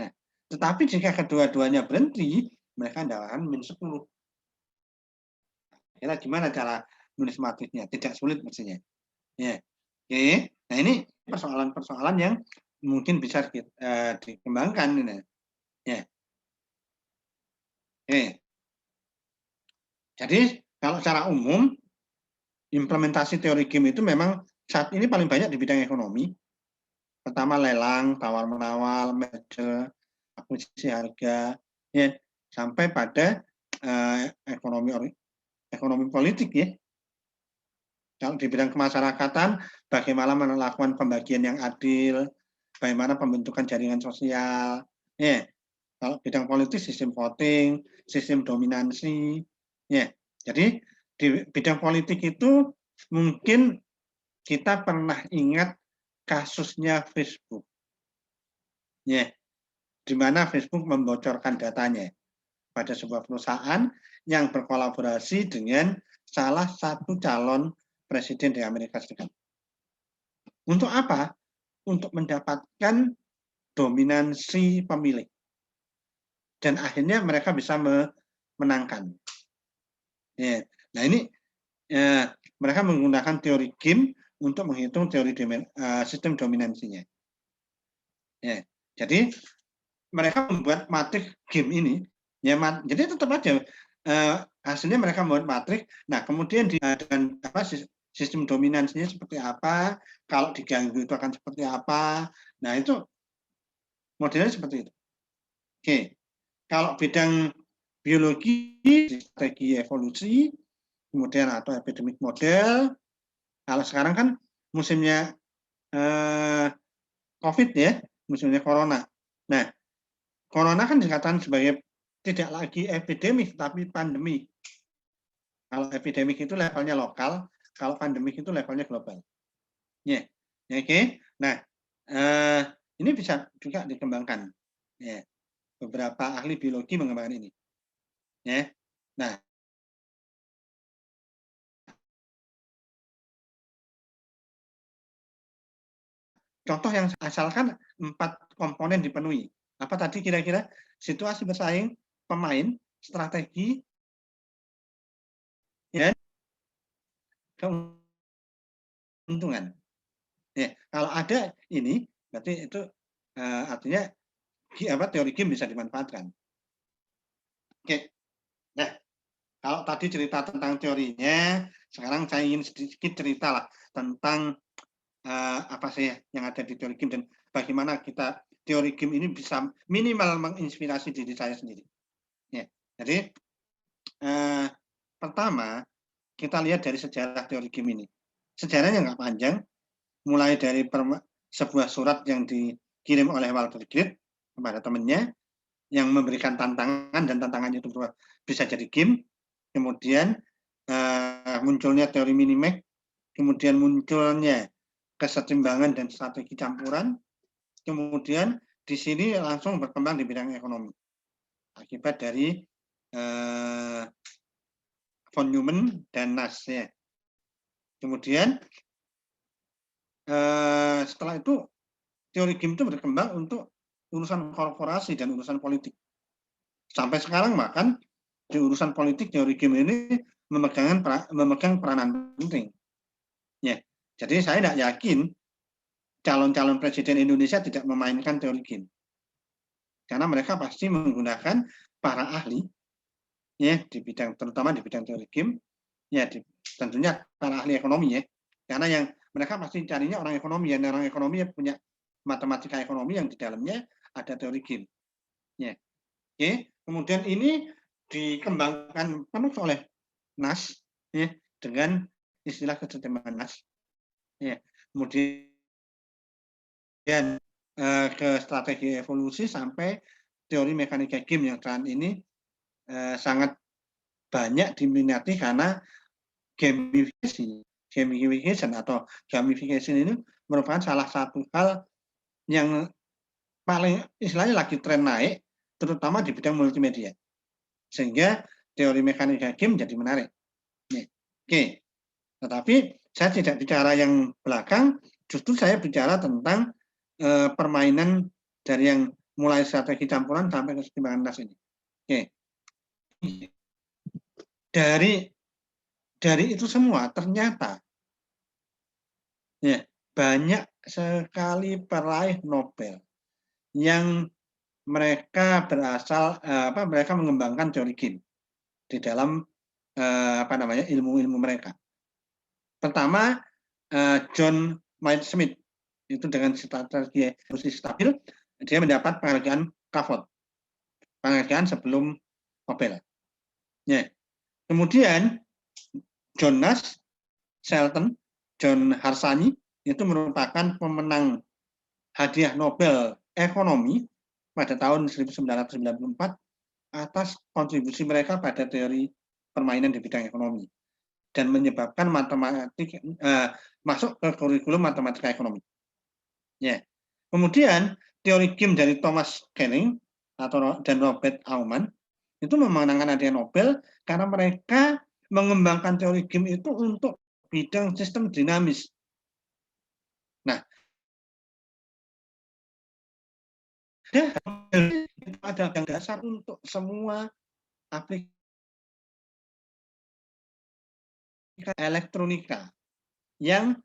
Nah, tetapi jika kedua-duanya berhenti, mereka mendapatkan min 10. Kira gimana cara nulis matrixnya? Tidak sulit mestinya. Ya. Oke. Nah, ini persoalan-persoalan yang mungkin bisa dikembangkan. Ya. Oke. Jadi, kalau secara umum, implementasi teori game itu memang saat ini paling banyak di bidang ekonomi. Pertama lelang, tawar-menawar, merger, akuisisi harga, ya, sampai pada ekonomi politik ya. Kalau di bidang kemasyarakatan, bagaimana melakukan pembagian yang adil, bagaimana pembentukan jaringan sosial. Ya. Kalau bidang politik, sistem voting, sistem dominansi. Ya. Jadi di bidang politik itu mungkin kita pernah ingat kasusnya Facebook. Ya. Di mana Facebook membocorkan datanya pada sebuah perusahaan yang berkolaborasi dengan salah satu calon presiden di Amerika Serikat. Untuk apa? Untuk mendapatkan dominansi pemilih. Dan akhirnya mereka bisa memenangkan. Ya. Nah ini mereka menggunakan teori game untuk menghitung teori sistem dominansinya. Ya. Jadi mereka membuat matrik game ini. Ya, jadi tetap aja hasilnya mereka membuat matrik. Nah kemudian dengan sistem dominansinya seperti apa, kalau diganggu itu akan seperti apa. Nah itu modelnya seperti itu. Oke, kalau bidang biologi, strategi evolusi, kemudian atau epidemic model. Kalau sekarang kan musimnya COVID ya, musimnya corona. Nah, corona kan dikatakan sebagai tidak lagi epidemik, tapi pandemi. Kalau epidemik itu levelnya lokal, kalau pandemik itu levelnya global. Ya, yeah. Oke. Nah, ini bisa juga dikembangkan. Ya, beberapa ahli biologi mengembangkan ini. Ya, nah, contoh yang asalkan 4 komponen dipenuhi. Apa tadi kira-kira? Situasi bersaing, pemain, strategi, dan keuntungan. Ya, kalau ada ini berarti itu artinya teori game bisa dimanfaatkan. Oke. Nah, kalau tadi cerita tentang teorinya, sekarang saya ingin sedikit cerita lah tentang apa sih yang ada di teori game dan bagaimana kita teori game ini bisa minimal menginspirasi diri saya sendiri. Ya, jadi pertama kita lihat dari sejarah teori game ini. Sejarahnya nggak panjang, mulai dari sebuah surat yang dikirim oleh Walter Gate kepada temannya yang memberikan tantangan dan tantangannya itu bisa jadi game. Kemudian munculnya teori Minimax, kemudian munculnya kesetimbangan dan strategi campuran, kemudian di sini langsung berkembang di bidang ekonomi akibat dari von Neumann dan Nash. Ya. Kemudian setelah itu teori game itu berkembang untuk urusan korporasi dan urusan politik. Sampai sekarang bahkan di urusan politik teori game ini memegang peranan penting. Ya, jadi saya tidak yakin calon-calon presiden Indonesia tidak memainkan teori game, karena mereka pasti menggunakan para ahli, ya di bidang terutama di bidang teori game, ya tentunya para ahli ekonomi ya, karena yang mereka pasti carinya orang ekonomi, ya orang ekonomi yang punya matematika ekonomi yang di dalamnya ada teori game. Ya, oke. Kemudian ini dikembangkan penuh oleh Nash ya, dengan istilah kesetimbangan Nash. Ya. Kemudian ke strategi evolusi sampai teori mekanika game yang saat ini sangat banyak diminati karena gamification atau gamification ini merupakan salah satu hal yang paling istilahnya lagi tren naik, terutama di bidang multimedia. Sehingga teori mekanika game jadi menarik. Oke, tetapi saya tidak bicara yang belakang, justru saya bicara tentang permainan dari yang mulai strategi campuran sampai kesetimbangan Nash ini. Oke. Dari itu semua ternyata ya, banyak sekali peraih Nobel yang mereka berasal mereka mengembangkan teori game di dalam ilmu-ilmu mereka. Pertama John Maynard Smith itu dengan strategi evolusi stabil dia mendapat penghargaan Crafoord, penghargaan sebelum Nobel. Ya. Kemudian John Nash, Shelton, John Harsanyi itu merupakan pemenang hadiah Nobel Ekonomi pada tahun 1994 atas kontribusi mereka pada teori permainan di bidang ekonomi dan menyebabkan matematik masuk ke kurikulum matematika ekonomi. Ya. Kemudian teori game dari Thomas Schelling dan Robert Aumann itu memenangkan hadiah Nobel karena mereka mengembangkan teori game itu untuk bidang sistem dinamis. Nah, itu ada yang dasar untuk semua aplikasi elektronika yang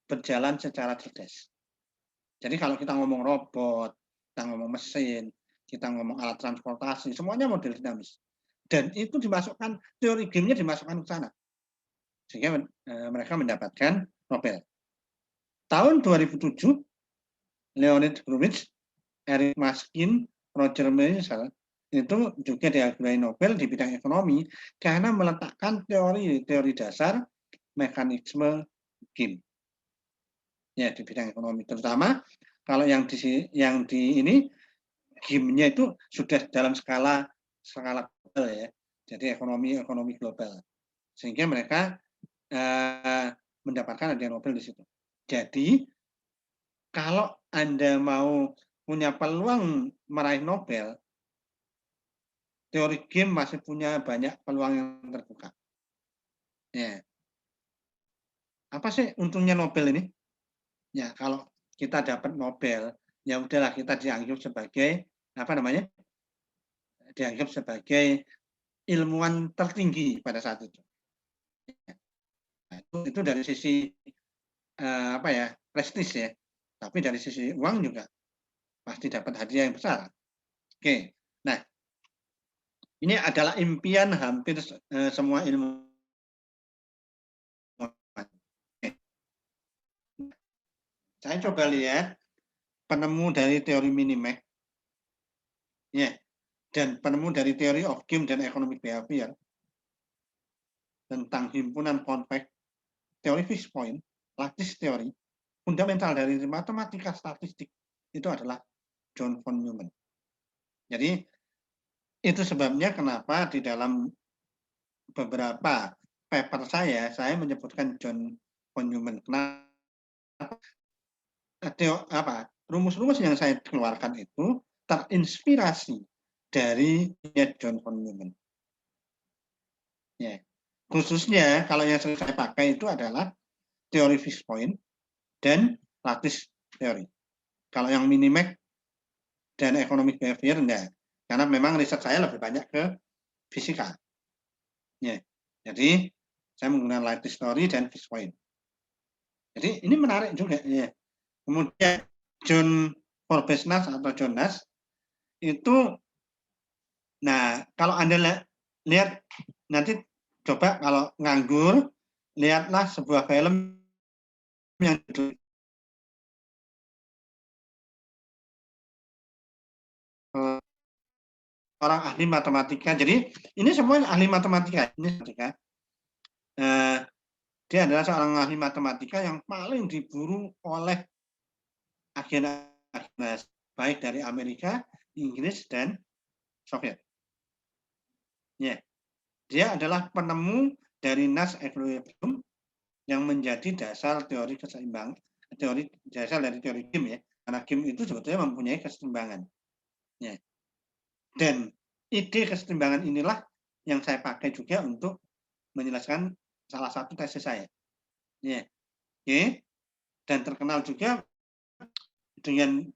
berjalan secara cerdas. Jadi kalau kita ngomong robot, kita ngomong mesin, kita ngomong alat transportasi, semuanya model dinamis. Dan itu dimasukkan, teori game-nya dimasukkan ke sana. Sehingga mereka mendapatkan Nobel. Tahun 2007, Leonid Hurwitz, Eric Maskin, Roger Meisel, itu juga dihargai Nobel di bidang ekonomi karena meletakkan teori dasar mekanisme game. Ya, di bidang ekonomi. Terutama kalau yang di ini game-nya itu sudah dalam skala global ya. Jadi ekonomi global. Sehingga mereka mendapatkan hadiah Nobel di situ. Jadi kalau Anda mau punya peluang meraih Nobel, teori game masih punya banyak peluang yang terbuka. Ya. Apa sih untungnya Nobel ini? Ya, kalau kita dapat Nobel, ya udahlah kita dianggap sebagai dianggap sebagai ilmuwan tertinggi pada saat itu. Nah, itu dari sisi apa ya, prestis ya. Tapi dari sisi uang juga pasti dapat hadiah yang besar. Oke. Nah, ini adalah impian hampir semua ilmu. Saya coba lihat penemu dari teori Minimax, ya, dan penemu dari teori of game dan economic behavior tentang himpunan konveks, teori fixed point, lattice teori, fundamental dari matematika statistik itu adalah John von Neumann. Jadi itu sebabnya kenapa di dalam beberapa paper saya menyebutkan John von Neumann. Kenapa? Rumus-rumus yang saya keluarkan itu terinspirasi dari John von Neumann. Ya. Khususnya kalau yang sering saya pakai itu adalah teori fixed point dan lattice teori. Kalau yang Minimax dan economic behavior enggak, karena memang riset saya lebih banyak ke fisika. Ya. Jadi saya menggunakan lattice teori dan fixed point. Jadi ini menarik juga ya. Kemudian John Forbes Nash atau John Nash itu, nah kalau Anda lihat nanti coba kalau nganggur, lihatlah sebuah film yang orang ahli matematika. Jadi ini semua ahli matematika. Ini dia adalah seorang ahli matematika yang paling diburu oleh agen-agen baik dari Amerika, Inggris, dan Soviet. Ya, dia adalah penemu dari Nash equilibrium yang menjadi dasar teori keseimbangan, dasar dari teori game ya. Karena game itu sebetulnya mempunyai keseimbangan. Ya. Dan ide keseimbangan inilah yang saya pakai juga untuk menjelaskan salah satu tesis saya. Ya. Oke. Dan terkenal juga dengan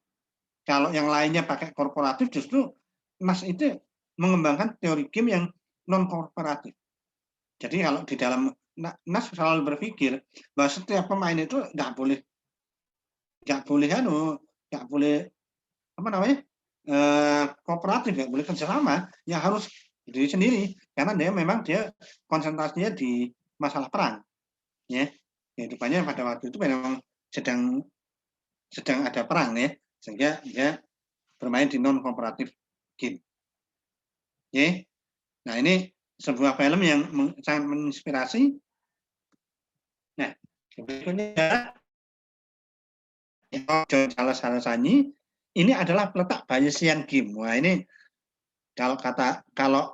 kalau yang lainnya pakai korporatif, justru Nash itu mengembangkan teori game yang non korporatif. Jadi kalau di dalam Nash selalu berpikir bahwa setiap pemain itu nggak boleh apa namanya kooperatif, nggak boleh kerjasama, ya harus diri sendiri karena dia konsentrasinya di masalah perang, ya kehidupannya pada waktu itu memang sedang ada perang ya, sehingga dia bermain di non kooperatif game. Oke. Nah ini sebuah film yang sangat menginspirasi. Nah berikutnya John Charles Harsanyi, ini adalah peletak Bayesian game. Wah ini kalau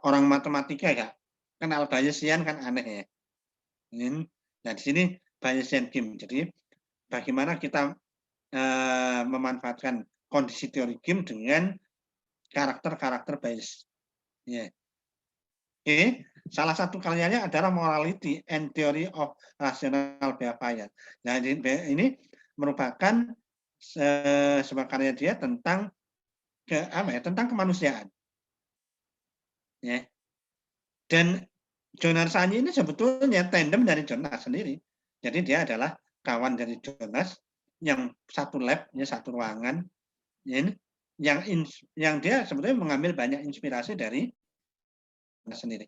orang matematika ya kenal Bayesian kan aneh ya. Nah di sini Bayesian game. Jadi bagaimana kita memanfaatkan kondisi teori game dengan karakter-karakter Bayes. Yeah. Oke, salah satu karyanya adalah Morality and Theory of Rational Behavior. Nah ini merupakan sebuah karya dia tentang tentang kemanusiaan. Ya. Dan John Harsanyi ini sebetulnya tandem dari Jonas sendiri. Jadi dia adalah kawan dari Jonas yang satu lab, ya satu ruangan, ya, yang dia sebetulnya mengambil banyak inspirasi dari Jonas sendiri.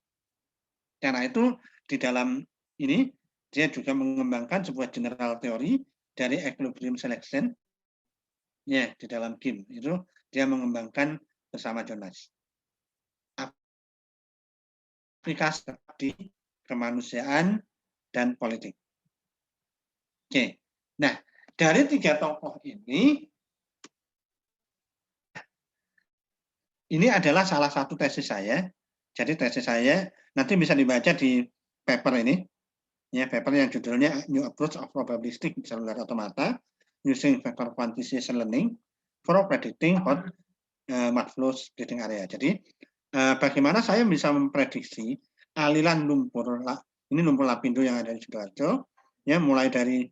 Karena itu di dalam ini dia juga mengembangkan sebuah general teori dari equilibrium selection, ya di dalam game itu dia mengembangkan bersama Jonas. Aplikasi di kemanusiaan dan politik. Oke, nah dari tiga tokoh ini adalah salah satu tesis saya. Jadi tesis saya nanti bisa dibaca di paper ini, ya paper yang judulnya New Approach of Probabilistic Cellular Automata Using Vector Quantization Learning for Predicting Hot Mud Flows Breeding Area. Jadi bagaimana saya bisa memprediksi aliran lumpur, ini lumpur lapindo yang ada di Sidoarjo, ya mulai dari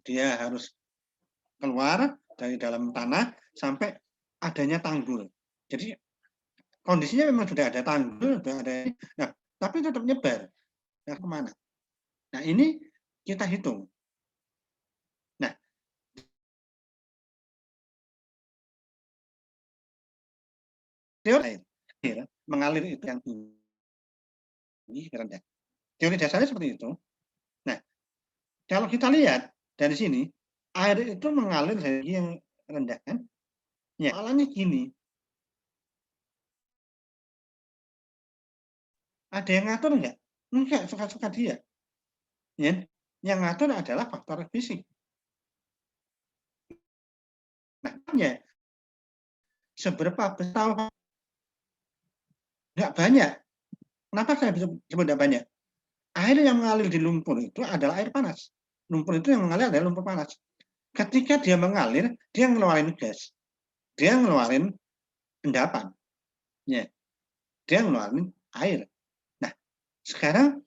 dia harus keluar dari dalam tanah sampai adanya tanggul. Jadi kondisinya memang sudah ada tanggul, sudah ada, nah tapi tetap nyebar. Nah kemana? Nah ini kita hitung. Nah, teori air mengalir itu yang tinggi rendah. Teori dasarnya seperti itu. Nah, kalau kita lihat dari sini, air itu mengalir dari yang rendah kan? Ya, soalnya gini. Ada yang ngatur enggak? Enggak, suka-suka dia. Ya, yang ngatur adalah faktor fisik. Nah, ya, seberapa besar? Enggak banyak. Kenapa saya bisa sebut enggak banyak? Air yang mengalir di lumpur itu adalah air panas. Lumpur itu yang mengalir adalah lumpur panas. Ketika dia mengalir, dia ngeluarin gas. Dia ngeluarin endapan. Ya, dia ngeluarin air. Nah, sekarang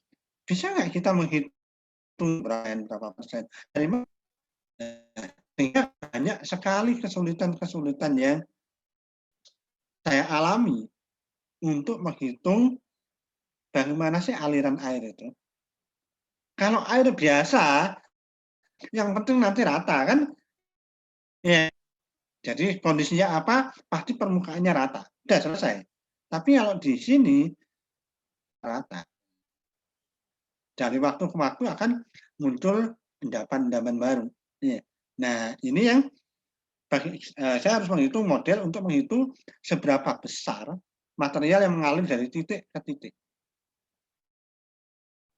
bisa nggak kita menghitung berapa persen? Dari mana? Sehingga banyak sekali kesulitan-kesulitan yang saya alami untuk menghitung bagaimana sih aliran air itu. Kalau air biasa, yang penting nanti rata kan? Ya, jadi kondisinya apa? Pasti permukaannya rata. Sudah selesai. Tapi kalau di sini rata. Dari waktu ke waktu akan muncul endapan-endapan baru. Ya. Nah, ini yang saya harus menghitung model untuk menghitung seberapa besar material yang mengalir dari titik ke titik.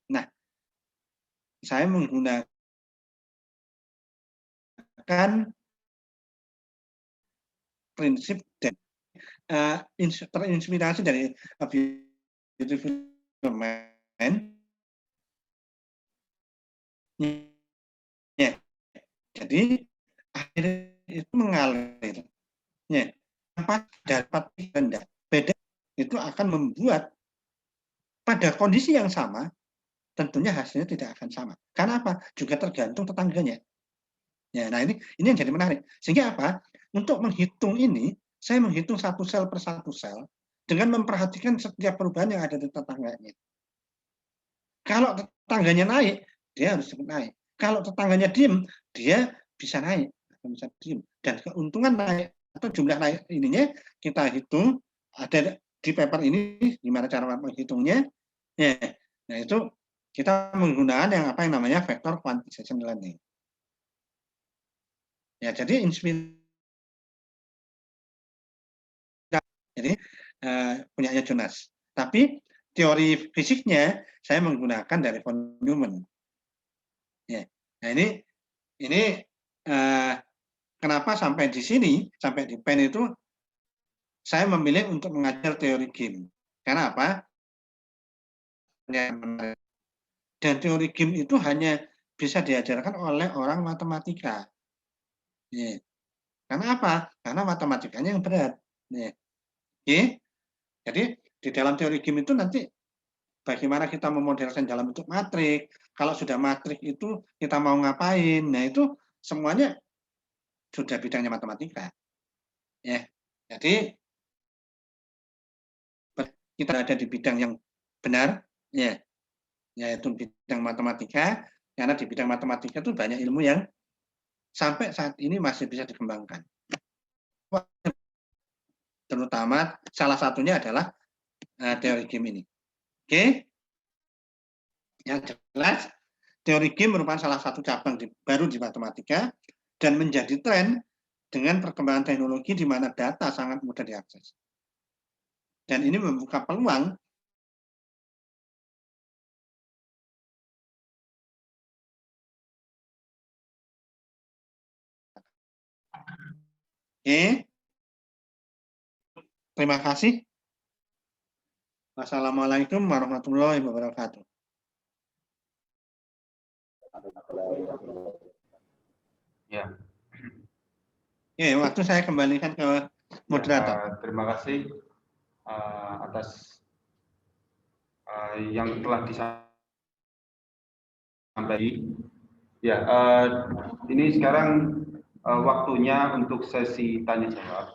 Nah, saya menggunakan prinsip dan terinspirasi dari Beautiful Man. Ya, jadi air itu mengalir. Ya, dapat rendah. Beda itu akan membuat pada kondisi yang sama, tentunya hasilnya tidak akan sama. Karena apa? Juga tergantung tetangganya. Ya, nah ini yang jadi menarik. Sehingga apa? Untuk menghitung ini, saya menghitung satu sel per satu sel dengan memperhatikan setiap perubahan yang ada di tetangganya. Kalau tetangganya naik, dia harus cepat naik. Kalau tetangganya diem, dia bisa naik, bisa diem. Dan keuntungan naik atau jumlah naik ininya kita hitung ada di paper ini gimana cara menghitungnya. Ya, nah itu kita menggunakan yang apa yang namanya vector quantization learning. Ya, jadi jadi punyanya Jonas. Tapi teori fisiknya saya menggunakan dari von Neumann. Ya. Nah ini kenapa sampai di sini, sampai di PEN itu saya memilih untuk mengajar teori game. Karena apa? Dan teori game itu hanya bisa diajarkan oleh orang matematika. Ya. Karena apa? Karena matematikanya yang berat. Ya. Oke. Jadi di dalam teori game itu nanti bagaimana kita memodelkan dalam bentuk matrik. Kalau sudah matrik itu kita mau ngapain. Nah itu semuanya sudah bidangnya matematika. Ya. Jadi kita ada di bidang yang benar, ya, yaitu bidang matematika. Karena di bidang matematika itu banyak ilmu yang sampai saat ini masih bisa dikembangkan. Terutama salah satunya adalah teori game ini. Oke, yang jelas teori game merupakan salah satu cabang baru di matematika dan menjadi tren dengan perkembangan teknologi di mana data sangat mudah diakses. Dan ini membuka peluang Oke, terima kasih. Wassalamualaikum warahmatullahi wabarakatuh. Ya. Ya, waktu saya kembalikan ke moderator. Ya, terima kasih atas yang telah disampaikan. Ya, ini sekarang waktunya untuk sesi tanya jawab.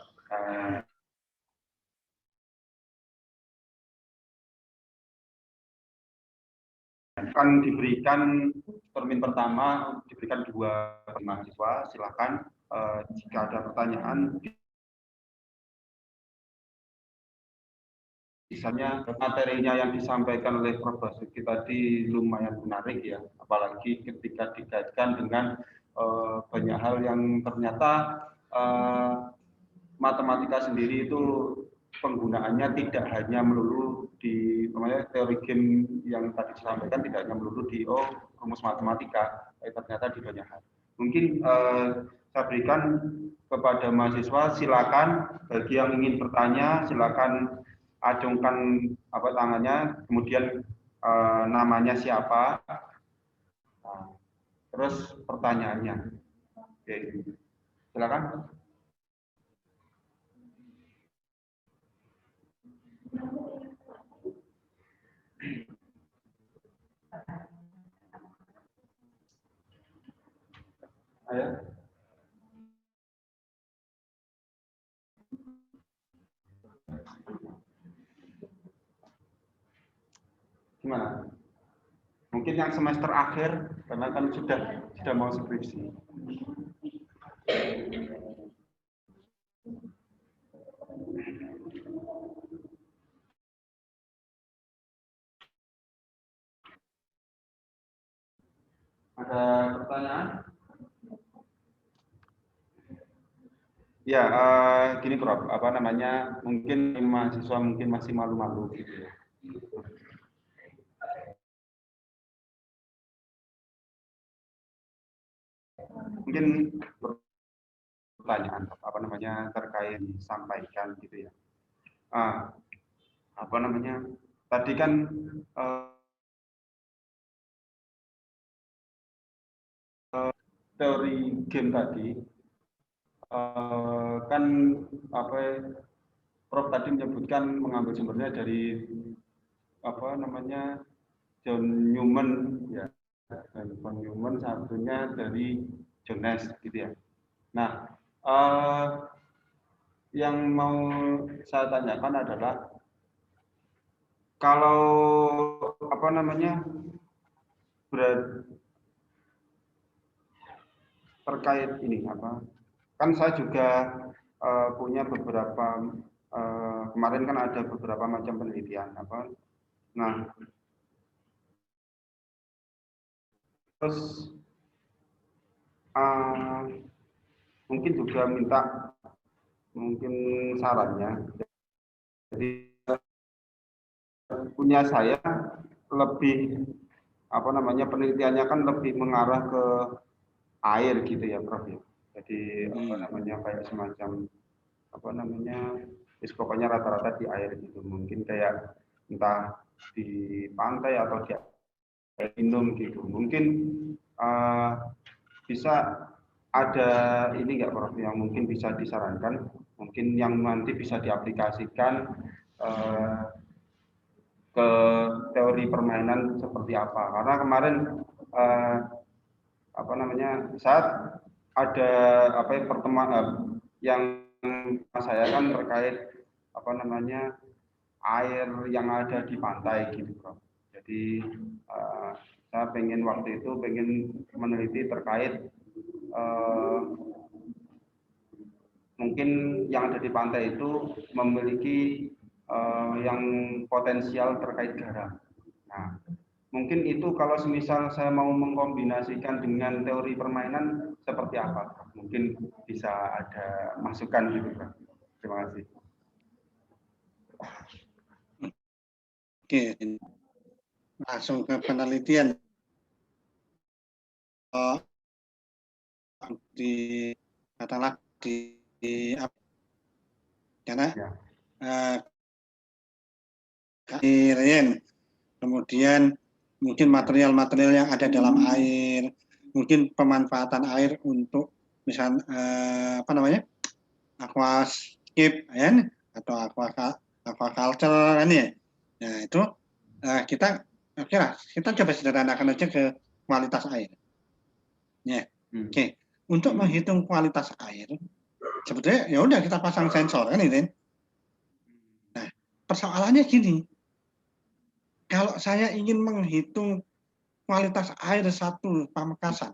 Akan diberikan termin pertama diberikan 2 mahasiswa, silakan jika ada pertanyaan. Misalnya materinya yang disampaikan oleh Prof. Basuki tadi lumayan menarik ya, apalagi ketika dikaitkan dengan banyak hal yang ternyata matematika sendiri itu penggunaannya tidak hanya melulu di teori game yang tadi disampaikan, tidak hanya melulu di rumus matematika, tapi ternyata di banyak hal. Mungkin saya berikan kepada mahasiswa, silakan bagi yang ingin bertanya, silakan acungkan tangannya, kemudian namanya siapa, terus pertanyaannya. Oke, silakan. Ayo. Gimana? Mungkin yang semester akhir, karena kan sudah mau skripsi. Ada pertanyaan? Ya, gini Prof, mungkin mahasiswa mungkin masih malu-malu gitu ya. Mungkin pertanyaan terkait disampaikan gitu ya. Tadi kan teori game tadi kan Prof tadi menyebutkan mengambil sumbernya dari John Newman ya, dan John Newman satunya dari John Nash gitu ya. Nah, yang mau saya tanyakan adalah kalau terkait ini kan saya juga punya beberapa kemarin kan ada beberapa macam penelitian nah terus mungkin juga minta sarannya. Jadi punya saya lebih penelitiannya kan lebih mengarah ke air gitu ya Prof ya. Jadi kayak semacam pokoknya rata-rata di air gitu, mungkin kayak entah di pantai atau di air minum gitu. Mungkin bisa ada ini nggak Prof yang mungkin bisa disarankan, mungkin yang nanti bisa diaplikasikan ke teori permainan seperti apa? Karena kemarin saat ada pertemuan yang saya kan terkait air yang ada di pantai gitu Prof. Jadi saya waktu itu pengen meneliti terkait mungkin yang ada di pantai itu memiliki yang potensial terkait garam. Nah, mungkin itu kalau semisal saya mau mengkombinasikan dengan teori permainan seperti apa? Mungkin bisa ada masukan gitu, Pak. Terima kasih. Oke, langsung ke penelitian. Katakanlah karena kemudian mungkin material-material yang ada dalam air, mungkin pemanfaatan air untuk misal aquascape ya, atau aquaculture ini. Nah itu kita coba sederhanakan aja ke kualitas air. Ya, oke. Untuk menghitung kualitas air, sebetulnya ya udah kita pasang sensor kan ini. Nah persoalannya gini. Kalau saya ingin menghitung kualitas air satu Pamekasan.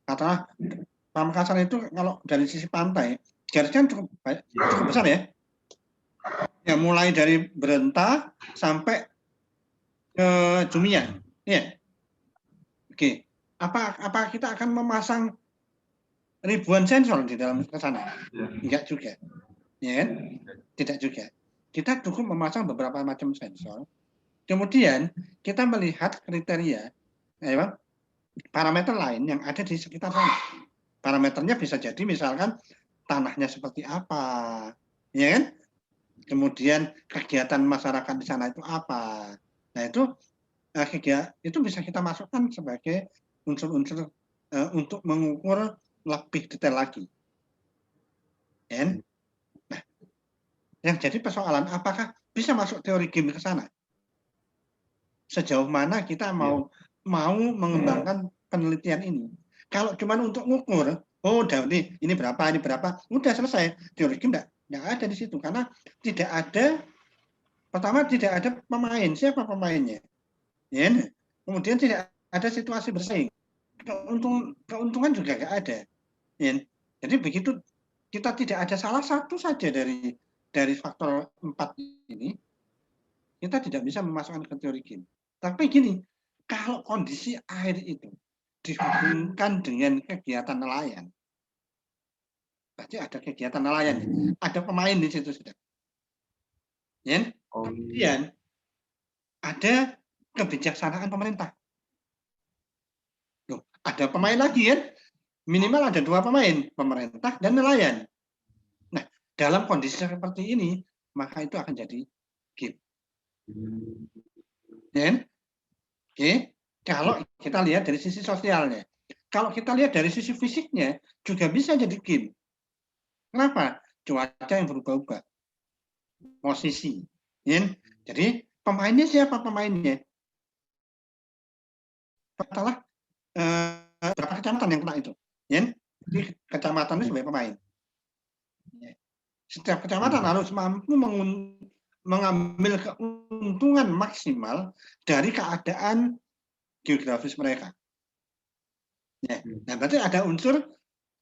Katakanlah Pamekasan itu kalau dari sisi pantai, garisnya cukup besar ya. Ya mulai dari Berenta sampai ke Jumian. Ya. Oke. Apa kita akan memasang ribuan sensor di dalam ke sana? Enggak juga. Ya kan? Tidak juga. Kita cukup memasang beberapa macam sensor. Kemudian kita melihat kriteria ya, parameter lain yang ada di sekitar sana. Parameternya bisa jadi misalkan tanahnya seperti apa, ya kan? Kemudian kegiatan masyarakat di sana itu apa. Nah, itu bisa kita masukkan sebagai unsur-unsur untuk mengukur lebih detail lagi. Ya. Nah, yang jadi persoalan apakah bisa masuk teori game ke sana? Sejauh mana kita mau mengembangkan penelitian ini? Kalau cuma untuk ngukur, oh udah ini berapa, udah selesai. Teori game nggak ada di situ karena tidak ada, pertama tidak ada pemain, siapa pemainnya? Ya, kemudian tidak ada situasi bersaing, keuntungan juga nggak ada. Ya. Jadi begitu kita tidak ada salah satu saja dari faktor 4 ini, kita tidak bisa memasukkan ke teori game. Tapi gini, kalau kondisi air itu dihubungkan dengan kegiatan nelayan, berarti ada kegiatan nelayan, ada pemain di situ sudah. Ya? Kemudian ada kebijaksanaan pemerintah. Loh, ada pemain lagi kan? Minimal ada 2 pemain, pemerintah dan nelayan. Nah, dalam kondisi seperti ini, maka itu akan jadi game. Ya? Oke, kalau kita lihat dari sisi sosialnya. Kalau kita lihat dari sisi fisiknya, juga bisa jadi game. Kenapa? Cuaca yang berubah-ubah. Posisi. Ya? Jadi, pemainnya siapa pemainnya? Katakanlah berapa kecamatan yang kena itu. Ya? Jadi, kecamatan itu sebagai pemain. Setiap kecamatan harus mampu mengambil keuntungan maksimal dari keadaan geografis mereka. Ya. Nah, berarti ada unsur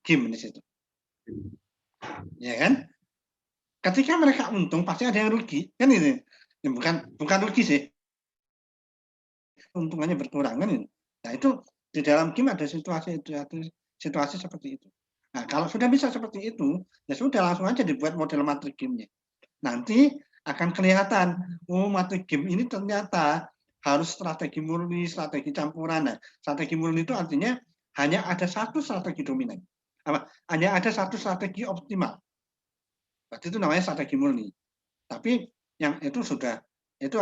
game di situ. Ya kan? Ketika mereka untung pasti ada yang rugi, kan ini. Ya, bukan rugi sih. Untungannya berkurang kan ini. Nah, itu di dalam game ada situasi seperti itu. Nah, kalau sudah bisa seperti itu, ya sudah langsung aja dibuat model matrik game-nya. Nanti akan kelihatan, oh matrik game ini ternyata harus strategi murni, strategi campuran. Nah, strategi murni itu artinya hanya ada satu strategi dominan. Hanya ada satu strategi optimal. Berarti itu namanya strategi murni. Tapi yang itu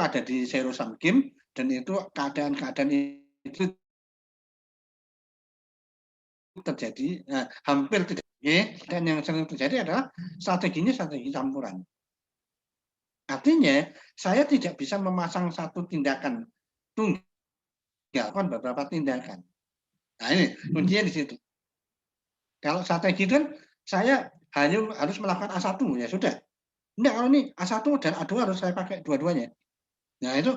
ada di zero sum game dan itu keadaan-keadaan itu terjadi hampir tidak. Dan yang sering terjadi adalah strategi campuran. Artinya saya tidak bisa memasang satu tindakan tunggal, beberapa tindakan. Nah ini kuncinya di situ. Kalau strategi kan saya hanya harus melakukan A1 ya sudah. Enggak, kalau ini A1 dan A2 harus saya pakai dua-duanya. Nah itu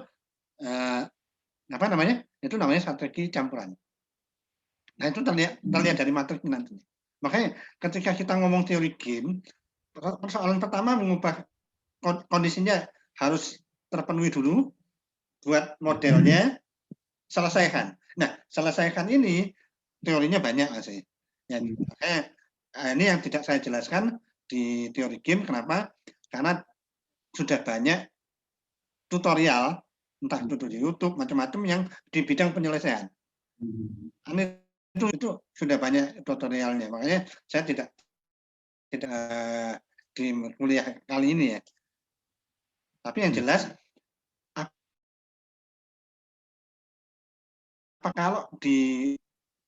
apa namanya? Itu namanya strategi campuran. Nah itu terlihat dari materi nanti. Makanya ketika kita ngomong teori game, persoalan pertama mengubah kondisinya harus terpenuhi dulu, buat modelnya, selesaikan. Nah, selesaikan ini teorinya banyak sih. Ya, makanya ini yang tidak saya jelaskan di teori game. Kenapa? Karena sudah banyak tutorial, entah itu di YouTube, macam-macam yang di bidang penyelesaian. Itu sudah banyak tutorialnya. Makanya saya tidak di kuliah kali ini ya. Tapi yang jelas, kalau di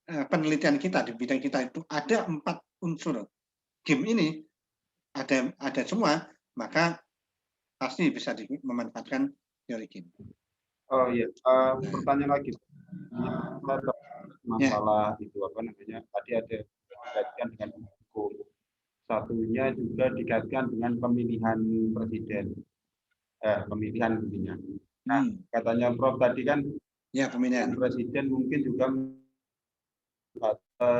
penelitian kita di bidang kita itu ada 4 unsur game ini, ada semua, maka pasti bisa memanfaatkan teori game. Oh iya, pertanyaan lagi. Masalah itu apa namanya? Tadi ada dikaitkan dengan hukum. Satunya juga dikaitkan dengan pemilihan presiden. Pemilihan intinya. Nah, katanya Prof tadi kan Ya, pemilihan. Presiden mungkin juga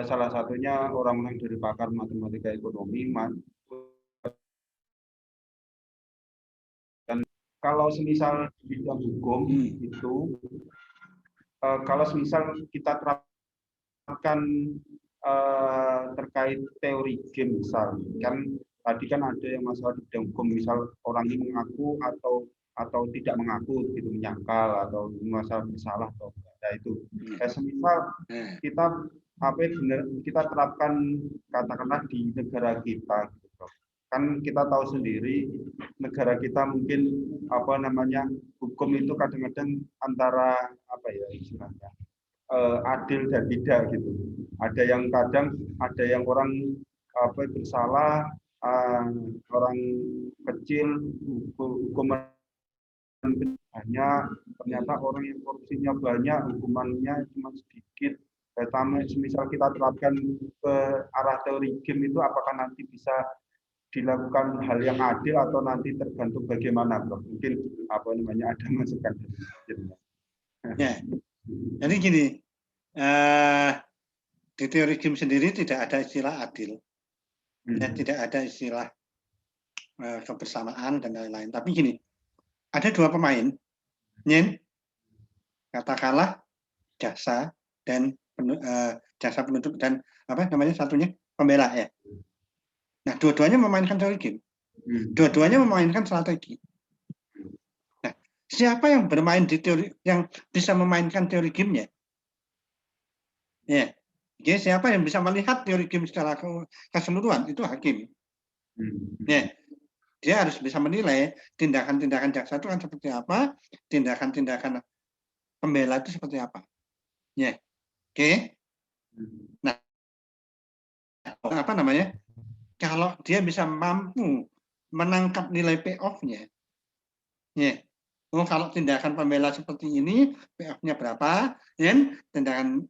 salah satunya orang-orang dari pakar matematika ekonomi. Dan kalau semisal di bidang hukum itu, kalau semisal kita terapkan terkait teori game, misal kan tadi kan ada yang masalah di bidang hukum, misal orang ini mengaku atau tidak mengaku, gitu, menyangkal atau merasa bersalah atau tidak, itu semisal kita benar kita terapkan katakanlah di negara kita, gitu. Kan kita tahu sendiri negara kita mungkin hukum itu kadang-kadang antara istilahnya adil dan tidak, gitu. Ada yang kadang ada yang orang bersalah, orang kecil hukuman hanya, ternyata orang yang korupsinya banyak hukumannya cuma sedikit. Pertama, misal kita terapkan ke arah teori game itu, apakah nanti bisa dilakukan hal yang adil atau nanti tergantung bagaimana, Prof? Mungkin ada masukan. Ya, jadi gini, di teori game sendiri tidak ada istilah adil, tidak ada istilah kebersamaan dan lain-lain. Tapi gini, ada dua pemain, katakanlah jaksa dan jaksa penuntut dan satunya pembela, ya. Nah, dua-duanya memainkan teori game, dua-duanya memainkan strategi. Nah, siapa yang bermain di teori, yang bisa memainkan teori gamenya? Ya, jadi siapa yang bisa melihat teori game secara keseluruhan? Itu hakim. Ya, dia harus bisa menilai tindakan-tindakan jaksa itu kan seperti apa, tindakan-tindakan pembela itu seperti apa. Ya, oke. Nah, kalau dia bisa mampu menangkap nilai payoff-nya, ya, kalau tindakan pembela seperti ini, payoff-nya berapa, dan tindakan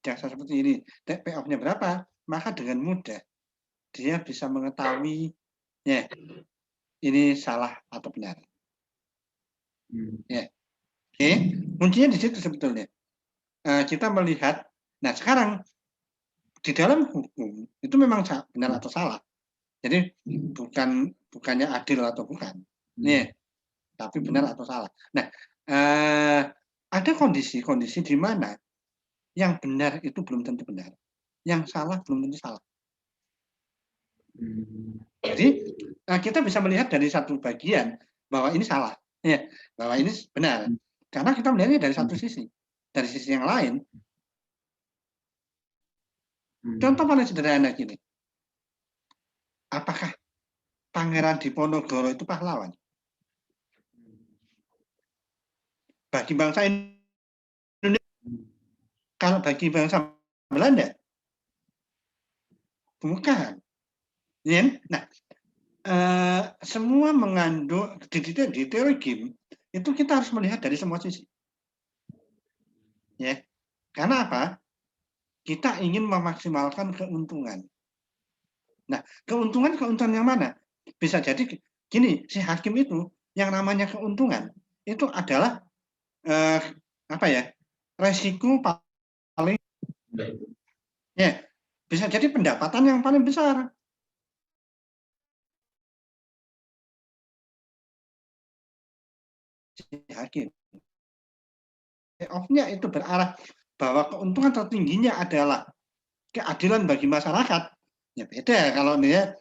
jaksa seperti ini, payoff-nya berapa, maka dengan mudah dia bisa mengetahui, ya, ini salah atau benar. Ya, oke. Kuncinya di situ sebetulnya. Kita melihat, nah sekarang di dalam hukum itu memang benar atau salah. Jadi bukannya adil atau bukan, tapi benar atau salah. Nah, ada kondisi-kondisi di mana yang benar itu belum tentu benar, yang salah belum tentu salah. Jadi kita bisa melihat dari satu bagian bahwa ini salah, ya, bahwa ini benar, karena kita melihatnya dari satu sisi. Dari sisi yang lain, contoh paling sederhana gini, apakah Pangeran Diponegoro itu pahlawan? Bagi bangsa Indonesia, kalau bagi bangsa Belanda, bukan. Nah, semua mengandung di teori game itu kita harus melihat dari semua sisi. Ya, karena apa? Kita ingin memaksimalkan keuntungan. Nah, keuntungan yang mana? Bisa jadi gini, si hakim itu yang namanya keuntungan itu adalah resiko paling, ya, bisa jadi pendapatan yang paling besar. Si hakim. Payoff-nya itu berarah bahwa keuntungan tertingginya adalah keadilan bagi masyarakat. Ya beda kalau dia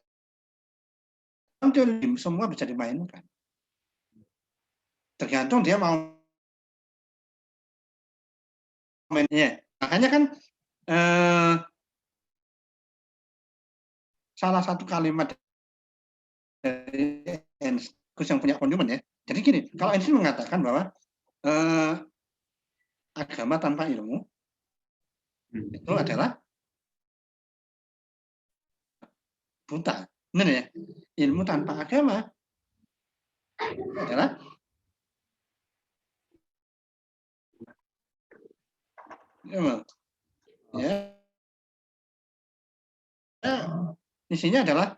semua bisa dimainkan. Tergantung dia mau mainnya. Makanya kan salah satu kalimat dari Einstein yang punya Von Neumann, ya. Jadi gini, kalau Einstein mengatakan bahwa agama tanpa ilmu itu adalah buta. Benar ya? Ilmu tanpa agama adalah ya, isinya adalah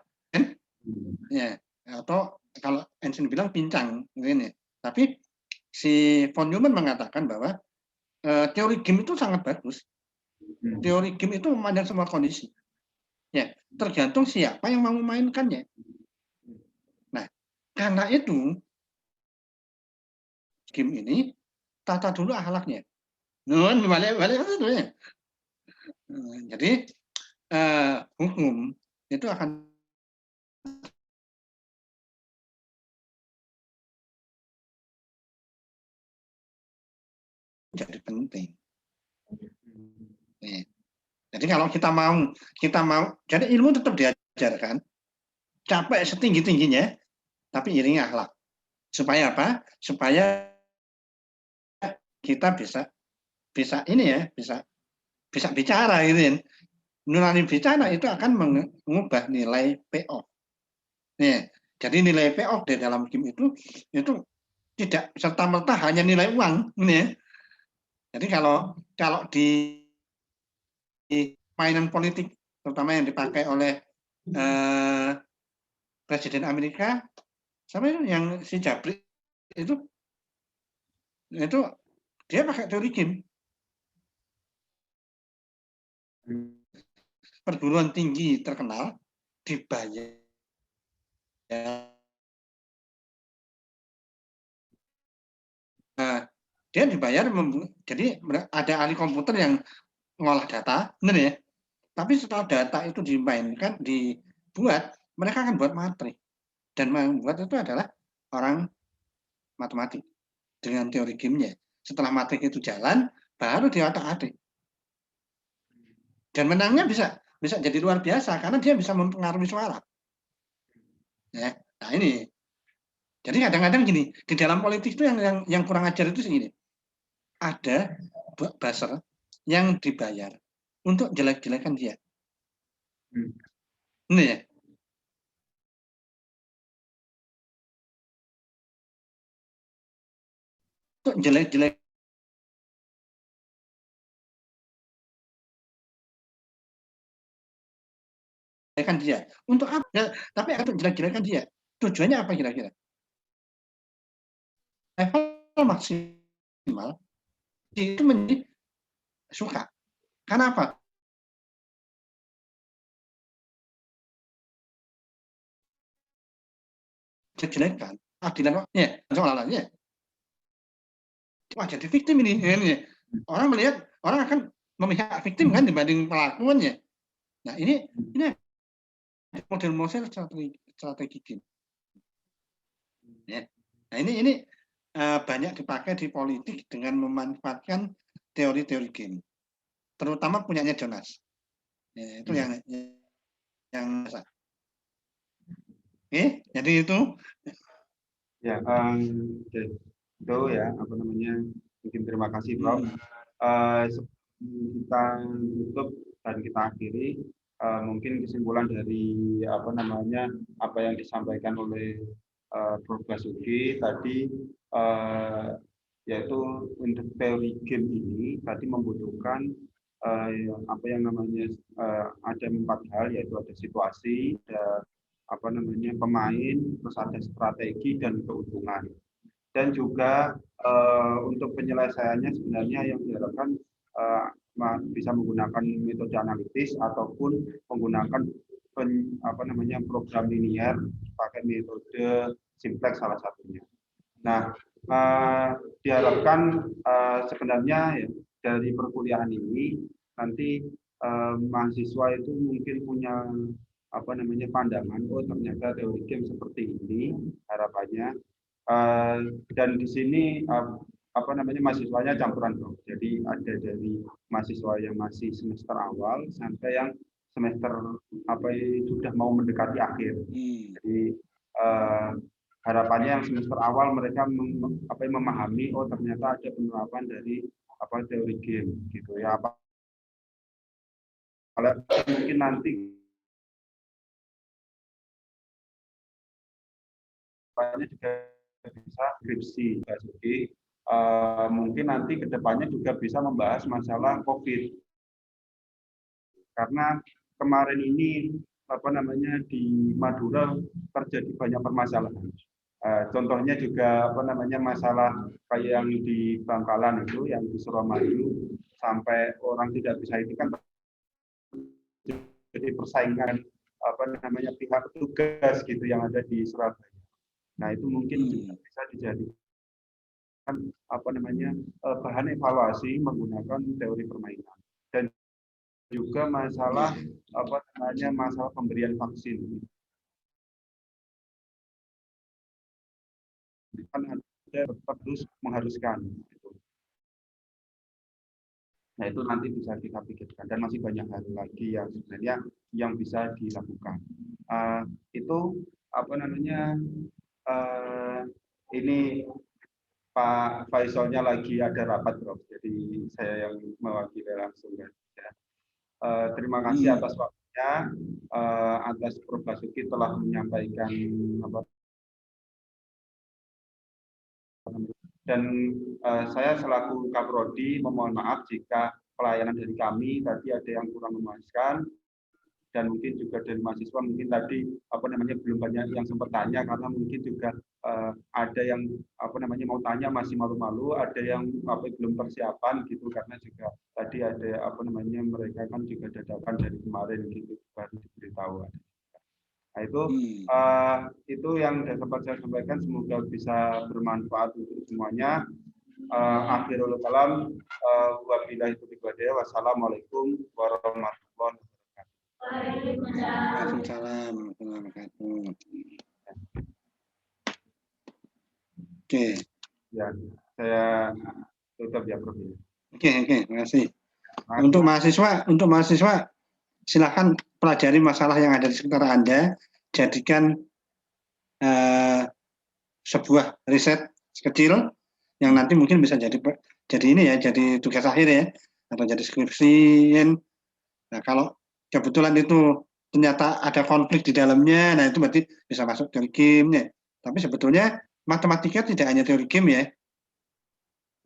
ya, atau kalau Einstein bilang pincang mungkin ya. Tapi si Von Neumann mengatakan bahwa teori game itu sangat bagus. Teori game itu memandang semua kondisi. Ya, tergantung siapa yang mau memainkannya. Nah, karena itu game ini tata dulu akhlaknya. Nun balik itu ya. Jadi hukum itu akan jadi penting. Jadi kalau kita mau, jadi ilmu tetap diajarkan, capek setinggi-tingginya, tapi iringi akhlak. Supaya apa? Supaya kita bisa ini ya, bisa bicara gitu ya. Nurani bicara itu akan mengubah nilai payoff. Nih, jadi nilai payoff di dalam game itu tidak serta-merta hanya nilai uang, ini ya. Jadi kalau di mainan politik, terutama yang dipakai oleh Presiden Amerika, sama yang si Jabri itu dia pakai teori game. Perguruan tinggi terkenal dibayar. Nah, dia dibayar, jadi ada ahli komputer yang ngolah data, benar ya. Tapi setelah data itu dimainkan, dibuat, mereka akan buat matrik. Dan membuat itu adalah orang matematik dengan teori gamenya. Setelah matrik itu jalan, baru diotak-atik. Dan menangnya bisa jadi luar biasa karena dia bisa mempengaruhi suara. Ya, nah ini. Jadi kadang-kadang gini, di dalam politik itu yang kurang ajar itu segini. Ada buzzer yang dibayar untuk jelek-jelekan dia. Ini ya. Untuk jelek-jelek dia. Untuk apa? Ya, tapi untuk jelek-jelekan dia. Tujuannya apa kira-kira? Level maksimal itu menjadi suka. Karena apa? Jelek-jelekan. Adilan ya, soalannya. Wah, jadi victim ini. Orang melihat, orang akan memihak victim kan dibanding pelakuannya. Nah, ini model-model strategi game. Ya. Nah, ini banyak dipakai di politik dengan memanfaatkan teori-teori game. Terutama punyanya Jonas. Ya, itu yang jadi itu. Ya, itu ya apa namanya. Mungkin terima kasih, Prof. Kita tutup dan kita akhiri. Mungkin kesimpulan dari apa namanya apa yang disampaikan oleh Prof. Basuki tadi, yaitu untuk teori game ini tadi membutuhkan apa yang namanya ada 4 hal, yaitu ada situasi, ada apa namanya pemain, terus ada strategi dan keuntungan. Dan juga untuk penyelesaiannya sebenarnya yang diharapkan bisa menggunakan metode analitis ataupun menggunakan apa namanya program linear, pakai metode simplex salah satunya. Nah, diharapkan sebenarnya ya, dari perkuliahan ini nanti mahasiswa itu mungkin punya apa namanya pandangan, oh ternyata teori game seperti ini harapannya. Dan di sini apa namanya mahasiswanya campuran, bro. Jadi ada dari mahasiswa yang masih semester awal sampai yang semester apa sudah mau mendekati akhir. Jadi harapannya yang semester awal mereka memahami, oh ternyata ada penerapan dari apa teori game gitu ya. Kalau mungkin nanti juga bisa skripsi. Jadi mungkin nanti kedepannya juga bisa membahas masalah COVID, karena kemarin ini apa namanya di Madura terjadi banyak permasalahan. Contohnya juga apa namanya masalah kayak yang di Bangkalan itu, yang di Suramadu, sampai orang tidak bisa itu kan jadi persaingan apa namanya pihak petugas gitu yang ada di Surabaya. Nah itu mungkin juga bisa dijadikan apa namanya bahan evaluasi menggunakan teori permainan. Dan juga masalah apa namanya masalah pemberian vaksin. Kan ada terus mengharuskan. Gitu. Nah itu nanti bisa kita pikirkan dan masih banyak hal lagi yang sebenarnya yang bisa dilakukan. Itu apa namanya ini Pak Faisalnya lagi ada rapat, Bro. Jadi saya yang mewakili langsung ya. Terima kasih atas waktunya, atas Prof. Basuki telah menyampaikan apa, dan saya selaku Kaprodi memohon maaf jika pelayanan dari kami tadi ada yang kurang memuaskan, dan mungkin juga dari mahasiswa mungkin tadi apa namanya belum banyak yang sempat tanya karena mungkin juga ada yang apa namanya mau tanya masih malu-malu, ada yang apa belum persiapan gitu karena juga tadi ada apa namanya mereka kan juga dadakan dari kemarin gitu baru diberitahu. Nah itu yang dapat saya sampaikan, semoga bisa bermanfaat untuk semuanya. Akhirul kalam, wabillahi taufiq wal hidayah. Wassalamualaikum warahmatullahi wabarakatuh. Waalaikumsalam warahmatullahi wabarakatuh. Oke. Ya, saya tutup ya, Prof. Oke, terima kasih. Untuk mahasiswa silakan pelajari masalah yang ada di sekitar Anda, jadikan sebuah riset kecil yang nanti mungkin bisa jadi ini ya, jadi tugas akhir ya, atau jadi skripsi. Nah, kalau kebetulan itu ternyata ada konflik di dalamnya, nah itu berarti bisa masuk teori game ya. Tapi sebetulnya matematika tidak hanya teori game ya.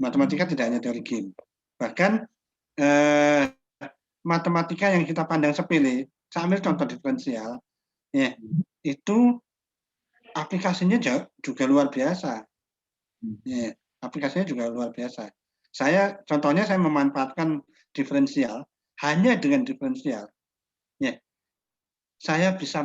Matematika tidak hanya teori game. Bahkan matematika yang kita pandang sepele, saya ambil contoh diferensial, ya, itu aplikasinya juga luar biasa. Ya, aplikasinya juga luar biasa. Contohnya saya memanfaatkan diferensial, hanya dengan diferensial, ya, saya bisa